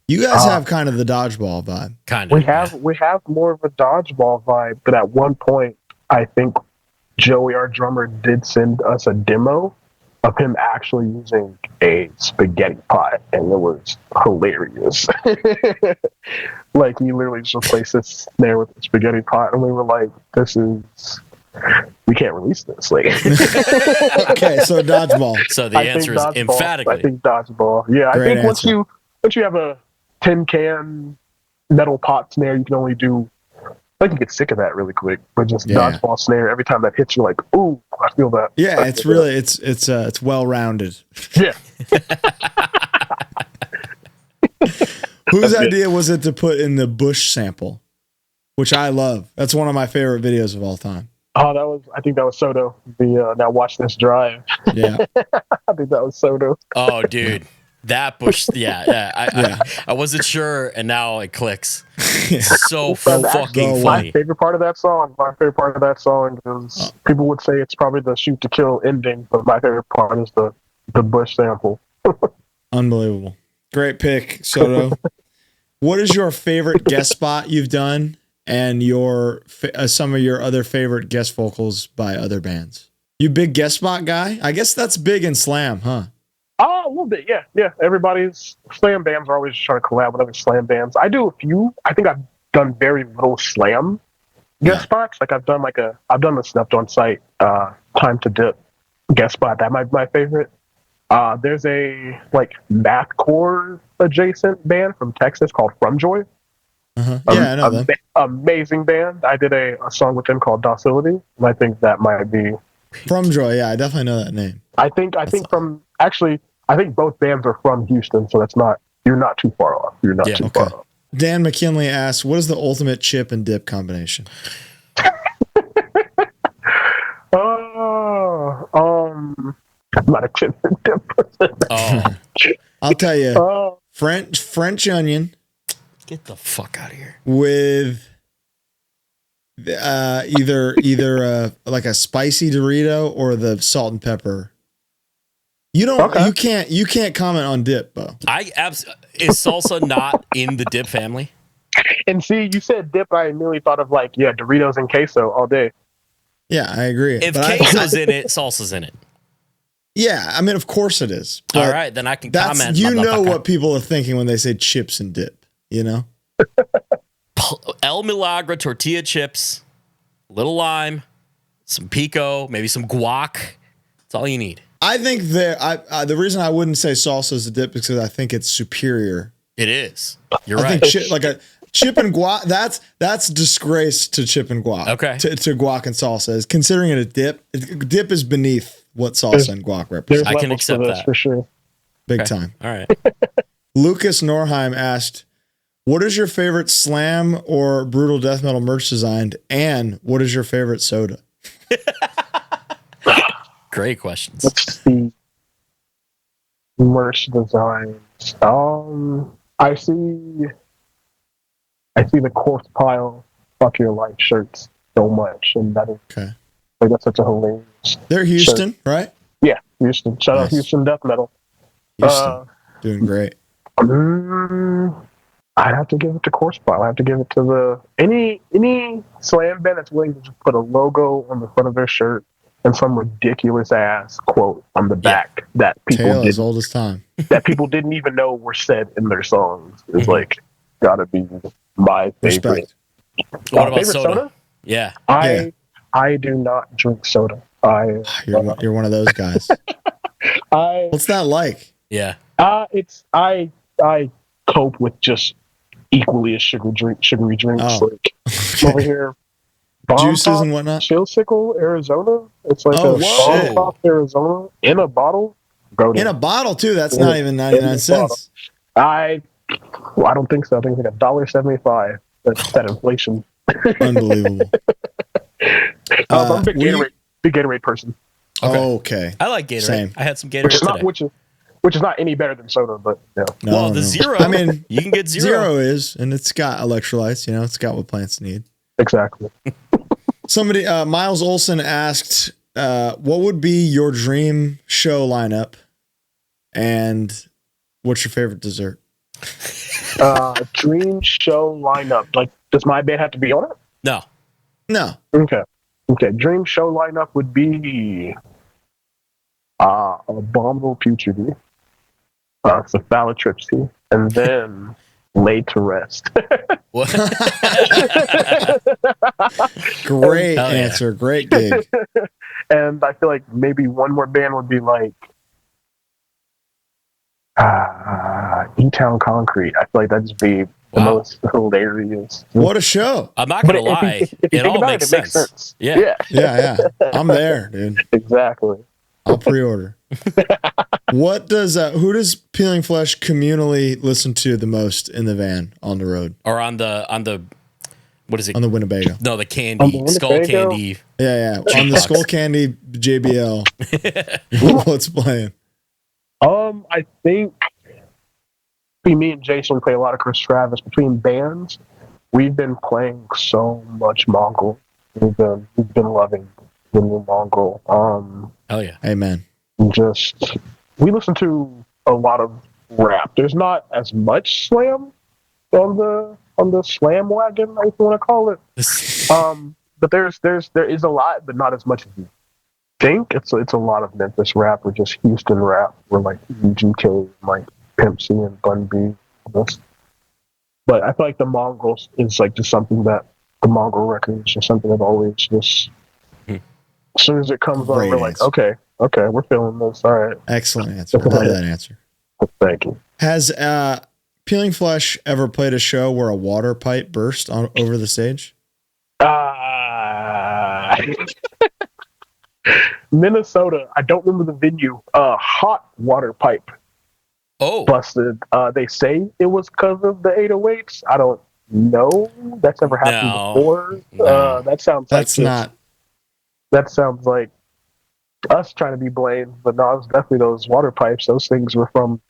You guys have kind of the dodgeball vibe. Kind of. We have more of a dodgeball vibe, but at one point, I think Joey, our drummer, did send us a demo of him actually using a spaghetti pot, and it was hilarious. Like, he literally just replaced this snare with a spaghetti pot, and we were like, we can't release this. Like, Okay, so dodgeball. So the answer is emphatically. I think dodgeball. Yeah, Great I think answer. once you have a tin can metal pot snare, you can only do. I can get sick of that really quick, but just dodgeball snare. Every time that hits, you're like, "Ooh, I feel that." Yeah, it's really it's well rounded. Yeah. Whose idea was it to put in the Bush sample, which I love? That's one of my favorite videos of all time. Oh, I think that was Soto. The Now Watch This Drive. Yeah, I think that was Soto. Oh, dude. That Bush, I wasn't sure, and now it clicks. So fucking funny. My favorite part of that song is people would say it's probably the shoot to kill ending, but my favorite part is the Bush sample. Unbelievable. Great pick, Soto. What is your favorite guest spot you've done, and your some of your other favorite guest vocals by other bands? You big guest spot guy? I guess that's big in slam, huh? A little bit, yeah. Everybody's slam bands are always trying to collab with other slam bands. I do a few. I think I've done very little slam guest spots. Like I've done the Snuffed on Site Time to Dip guest spot. That might be my favorite. There's a mathcore adjacent band from Texas called From Joy. Yeah, I know them. Amazing band. I did a song with them called Docility, and I think that might be From Joy. Yeah, I definitely know that name. I think both bands are from Houston, so you're not too far off. You're not too far off. Dan McKinley asks, what is the ultimate chip and dip combination? I'm not a chip and dip person. Oh. I'll tell you, French onion. Get the fuck out of here. With either like a spicy Dorito or the salt and pepper. You can't comment on dip, Bo. Is salsa not in the dip family? And see, you said dip, I immediately thought of Doritos and queso all day. Yeah, I agree. If queso's in it, salsa's in it. Yeah, I mean, of course it is. All right, then I can comment. You know what people are thinking when they say chips and dip, you know? El Milagro tortilla chips, little lime, some pico, maybe some guac. That's all you need. I think the reason I wouldn't say salsa is a dip is because I think it's superior. It is. You're right. I think a chip and guac, that's disgrace to chip and guac. Okay. To guac and salsa. Is considering it a dip. Dip is beneath what salsa and guac represent. I can accept that for sure. Big time. All right. Lucas Norheim asked, what is your favorite slam or brutal death metal merch designed? And what is your favorite soda? Great questions. Let's see. Merch designs. I see the Corpse Pile Fuck Your Life shirts so much, and that is that's such a hilarious. They're Houston, shirt. right? Yeah, Houston. Shout out Houston Death Metal. Houston, doing great. I'd have to give it to Corpse Pile. I have to give it to any slam band that's willing to just put a logo on the front of their shirt and some ridiculous ass quote on the back that people as old as time that people didn't even know were said in their songs is gotta be my favorite. Respect. What about soda? Yeah. I do not drink soda. You're one of those guys. What's that like? Yeah. I cope with just equally as sugary drinks over here. Juices and whatnot. Chill Sickle, Arizona. It's like a Bomb Arizona in a bottle. In a bottle too. That's not even 99 cents. I don't think so. I think it's like $1.75. That's that inflation. Unbelievable. I'm a big Gatorade person. Okay. I like Gatorade. Same. I had some Gatorade today. Which is not any better than soda, but the zero. I mean, you can get zero. Zero is, and it's got electrolytes. You know, it's got what plants need. Exactly. Somebody, Miles Olson asked, what would be your dream show lineup, and what's your favorite dessert? Dream show lineup. Like, does my band have to be on it? No. Okay. Dream show lineup would be Abominable Putridity, Cephalotripsy, and then Laid to Rest. What? Great Hell yeah. answer. Great gig. And I feel like maybe one more band would be like E-Town Concrete. I feel like that'd just be the Wow. most hilarious. What a show. I'm not gonna But lie. if you It think all about makes it, it makes sense. sense. Yeah. Yeah. I'm there, dude. Exactly. I'll pre-order. What does who does Peeling Flesh communally listen to the most in the van on the road? Or on the what is it? On the Winnebago. No, the On candy, the skull Winnebago? candy. Yeah. On the Jukebox. Skull Candy JBL. What's playing? I think between me and Jason, we play a lot of Chris Travis. Between bands, we've been playing so much Mongol. We've been loving the new Mongol. Hell yeah. Amen. We listen to a lot of rap. There's not as much slam on the slam wagon, if you want to call it. But there is a lot, but not as much as you think. It's a lot of Memphis rap or just Houston rap, or like UGK, like Pimp C and Bun B. But I feel like the Mongols is like just something that the Mongol records is something I've always just. As soon as it comes on, Great we're like, answer. okay, we're feeling this. All right, Excellent answer. Love that answer. thank you. Has Peeling Flesh ever played a show where a water pipe burst over the stage? Minnesota. I don't remember the venue. Hot water pipe Oh, busted. They say it was because of the 808s. I don't know. That's never happened No. before. No. That sounds That's like not. That sounds like us trying to be blamed, but no, it was definitely those water pipes. Those things were from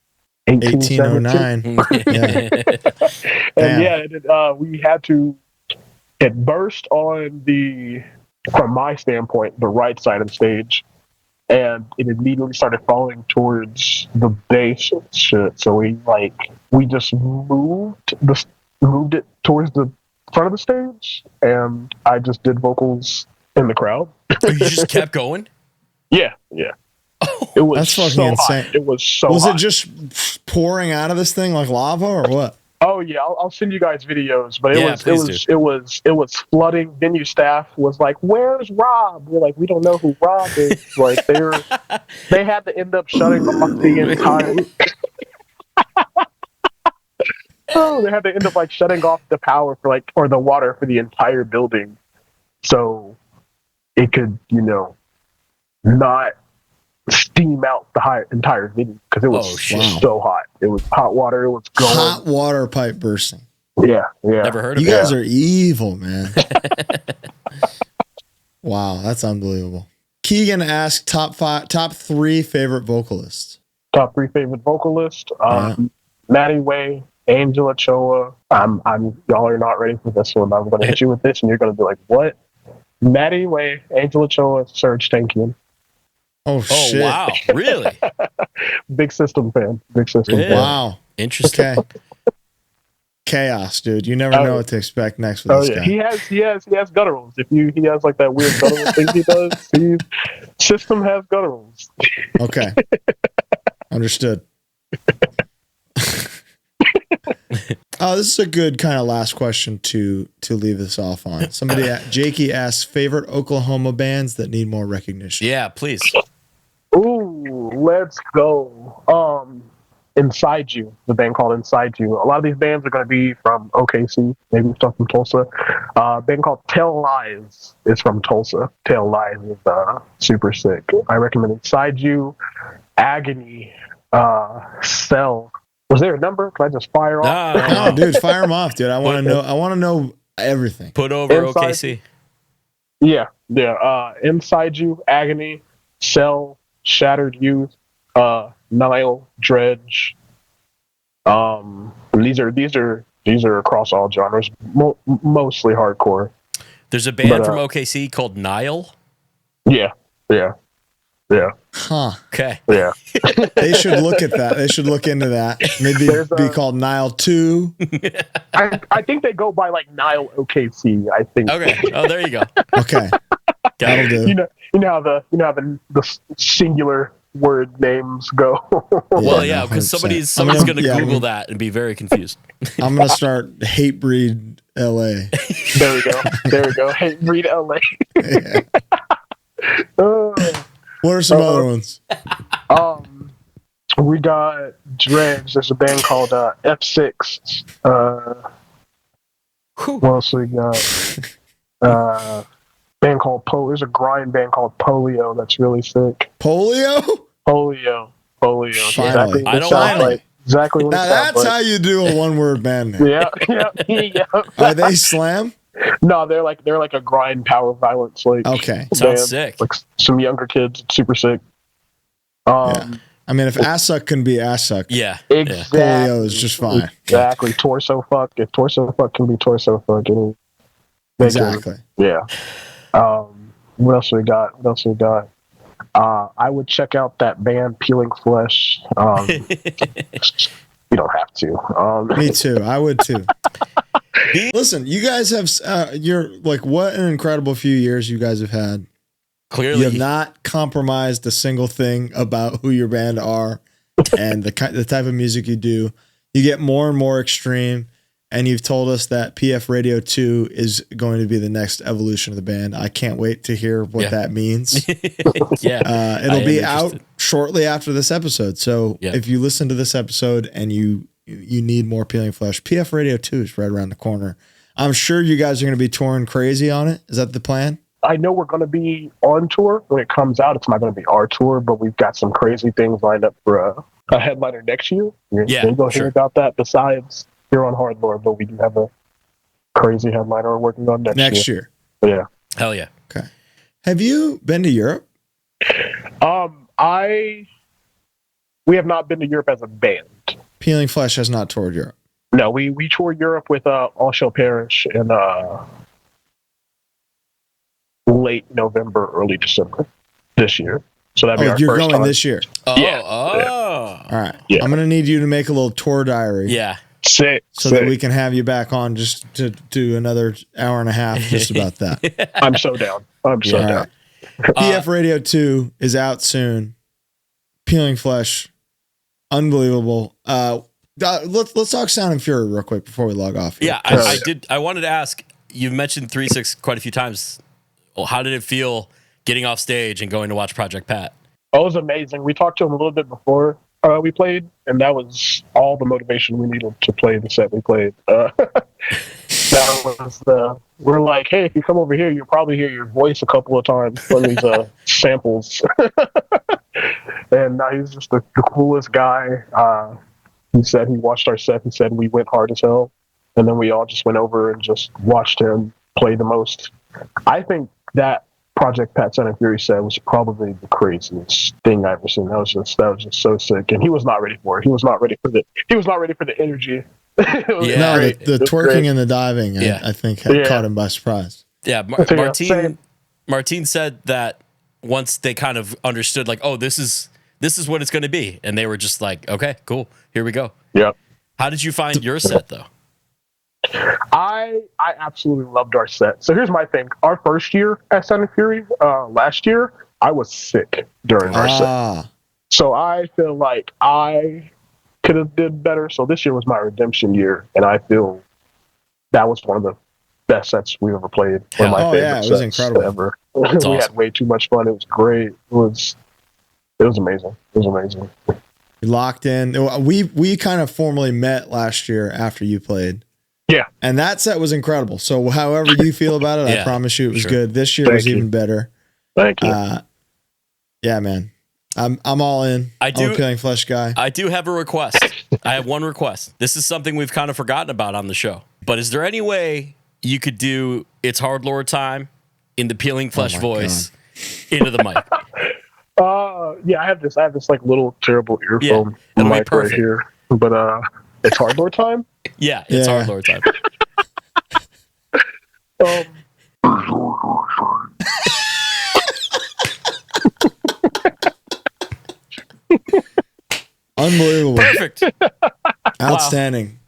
1817. 1809. And Damn. we had to. It burst on from my standpoint, the right side of the stage, and it immediately started falling towards the bass and shit. So we just moved it towards the front of the stage, and I just did vocals in the crowd. you just kept going? Yeah. It was That's fucking so insane. hot. It was so Was hot. it just pouring out of this thing like lava or what? Oh yeah, I'll send you guys videos. But Please it was flooding. Venue staff was like, "Where's Rob?" We're like, "We don't know who Rob is." Like they had to end up shutting off the entire. They had to end up shutting off the power or the water for the entire building, so it could not steam out the entire venue because it was so hot. It was hot water. It was going. Hot water pipe bursting. Yeah. Never heard of You it. guys are evil, man. Wow, that's unbelievable. Keegan asked top 3 favorite vocalists. Top 3 favorite vocalist. Yeah. Maddie Way, Angela Choa. Y'all are not ready for this one. I'm going to hit you with this, and you're going to be like, "What?" Maddie Way, Angela Choa, Serge Tankian. Oh shit! Wow, really? Big System fan. Big System Really? fan. Wow. Interesting. Okay. Chaos, dude. You never know what to expect next with Oh this yeah, guy. he has gutturals. He has like that weird guttural thing he does. System has gutturals. Okay. Understood. This is a good kind of last question to leave this off on. Jakey asks, favorite Oklahoma bands that need more recognition. Yeah, please. Ooh, let's go. Inside You, the band called Inside You. A lot of these bands are going to be from OKC, maybe stuff from Tulsa. A band called Tell Lies is from Tulsa. Tell Lies is super sick. I recommend Inside You, Agony, Cell. Was there a number? Can I just fire off? No, dude, fire them off, dude. I want to know. I want to know everything. Put over Inside- OKC. Yeah. Inside You, Agony, Cell, Shattered Youth, Nile, Dredge. These are across all genres, mostly hardcore. There's a band from OKC called Nile. Yeah. Huh. Okay. Yeah. They should look at that. They should look into that. Maybe be called Nile 2. I think they go by like Nile OKC. I think. Okay. Oh, there you go. Okay. Got That'll it. do. You know how the singular word names go. Well, yeah, no, because 100%. somebody's gonna yeah, Google that and be very confused. I'm gonna start hate breed LA. There we go. There we go. Hey, read LA. Yeah. Uh, What are some other ones? we got Dredge. There's a band called F6. What else we got? Band called There's a grind band called Polio that's really sick. Polio? Polio. Finally. I don't want it. Exactly what Now it sounds that's like. how you do a one-word band name. Yeah. Are they slam? No, they're like a grind power violence Okay. Sounds band. sick. Like some younger kids, super sick. Yeah. I mean, if ass suck can be ass suck, Yeah. Exactly. polio is just fine. Exactly. Torso fuck. If torso fuck can be torso fuck, Exactly. Yeah. What else we got? I would check out that band PeelingFlesh. You don't have to. Me too. I would too. Listen, you guys have you're like, what an incredible few years you guys have had. Clearly, You have not compromised a single thing about who your band are and the type of music you do. You get more and more extreme, and you've told us that PF Radio 2 is going to be the next evolution of the band. I can't wait to hear what that means. yeah. It'll be out shortly after this episode. So Yeah. if you listen to this episode and you need more PeelingFlesh, PF Radio 2 is right around the corner. I'm sure you guys are going to be touring crazy on it. Is that the plan? I know we're going to be on tour when it comes out. It's not going to be our tour, but we've got some crazy things lined up for a headliner next year. You're going to hear about that besides here on HardLore, but we do have a crazy headliner we're working on next year. Yeah. Hell yeah. Okay. Have you been to Europe? We have not been to Europe as a band. PeelingFlesh has not toured Europe. No, we toured Europe with All Shall Perish in late November, early December this year. So that'd be our you're first going time. this year. Yeah. All right. Yeah. I'm going to need you to make a little tour diary. Yeah. Sick. So that we can have you back on just to do another hour and a half just about that. I'm so down. I'm so All down. right. PF Radio 2 is out soon. PeelingFlesh, unbelievable. Let's talk Sound and Fury real quick before we log off here. Yeah, I did. I wanted to ask. You've mentioned 3-6 quite a few times. Well, how did it feel getting off stage and going to watch Project Pat? Oh, it was amazing. We talked to him a little bit before we played, and that was all the motivation we needed to play the set we played. That was we're like, hey, if you come over here, you'll probably hear your voice a couple of times on these samples. And he's just the coolest guy. He said he watched our set. He said we went hard as hell. And then we all just went over and just watched him play the most. I think that Project Pat Sound and Fury set was probably the craziest thing I've ever seen. That was just so sick. And he was not ready for it. He was not ready for the energy. The twerking and the diving, I think, caught him by surprise. Yeah, Martine said that once they kind of understood, like, oh, this is what it's going to be, and they were just like, okay, cool, here we go. Yep. How did you find your set though? I absolutely loved our set. So here's my thing. Our first year at Sound and Fury, last year, I was sick during our set. So I feel like I could have did better. So this year was my redemption year, and I feel that was one of the best sets we ever played. One of my favorite it was sets incredible. ever. That's we awesome. had way too much fun. It was great. It was amazing. It was amazing. We locked in. We kind of formally met last year after you played. Yeah. And that set was incredible. So however you feel about it, I promise you it was good. This year was even better. Thank you. Yeah, man. I'm all in. I'm a PeelingFlesh guy. I do have a request. I have one request. This is something we've kind of forgotten about on the show. But is there any way you could do It's HardLore time in the PeelingFlesh voice into the mic? Yeah, I have this like little terrible earphone it'll be mic right here. But it's HardLore time? Yeah, it's HardLore time. Unbelievable. Perfect. Outstanding.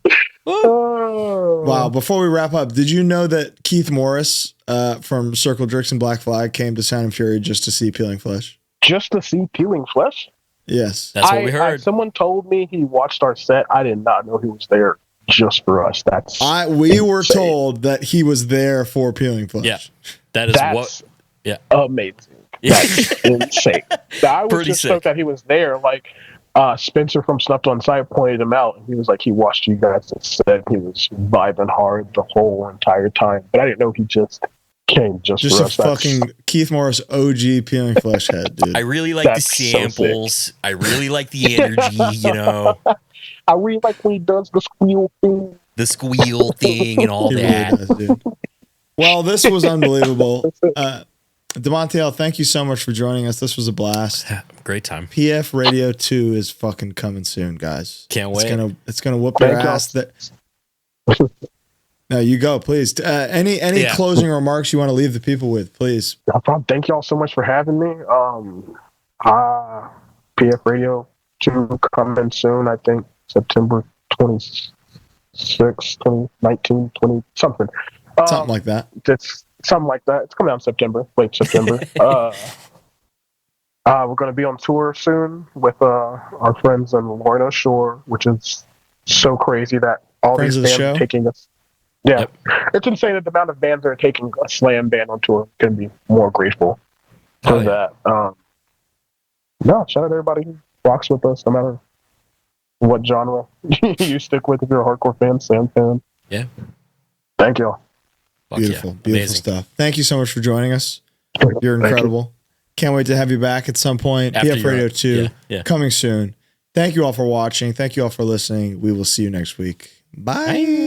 Wow. Before we wrap up, did you know that Keith Morris from Circle Jerks and Black Flag came to Sound and Fury just to see PeelingFlesh? Just to see PeelingFlesh? Yes. That's what we heard. Someone told me he watched our set. I did not know he was there just for us. We were told that he was there for Peeling Flesh. Yeah. That's amazing. Yeah. That's insane. I was Pretty just sick. stoked that he was there. Like, Spencer from Snuffed on Sight pointed him out, and he was like, he watched you guys and said he was vibing hard the whole entire time. But I didn't know he just came just Just for a us. fucking Keith Morris OG Peeling Flesh head, dude. I really like That's the so samples. I really like the energy, you know, I really like when he does the squeal thing. the squeal thing and all He that. really does, dude. Well, this was unbelievable. Damonteal, thank you so much for joining us. This was a blast. Great time. PF Radio 2 is fucking coming soon, guys. Can't wait. It's gonna whoop your Thank y'all. ass. No, you go, please. Any closing remarks you want to leave the people with, please? Thank y'all so much for having me. PF Radio 2 coming soon, I think September 26th, 2019, 20 something. Something like that. It's something like that. It's coming out in September, late September. We're going to be on tour soon with our friends in Lorna Shore, which is so crazy that all Friends these of the bands show? are taking us. Yeah, Yep. It's insane that the amount of bands that are taking a slam band on tour. Couldn't be more grateful for Oh, yeah. that. No, shout out to everybody who rocks with us, no matter what genre you stick with. If you're a hardcore fan, slam fan. Yeah. Thank y'all. Fuck Beautiful, yeah. beautiful Amazing. stuff. Thank you so much for joining us. You're Thank you. incredible. Can't wait to have you back at some point. After PF you're Radio up. 2 Yeah. coming soon. Thank you all for watching. Thank you all for listening. We will see you next week. Bye.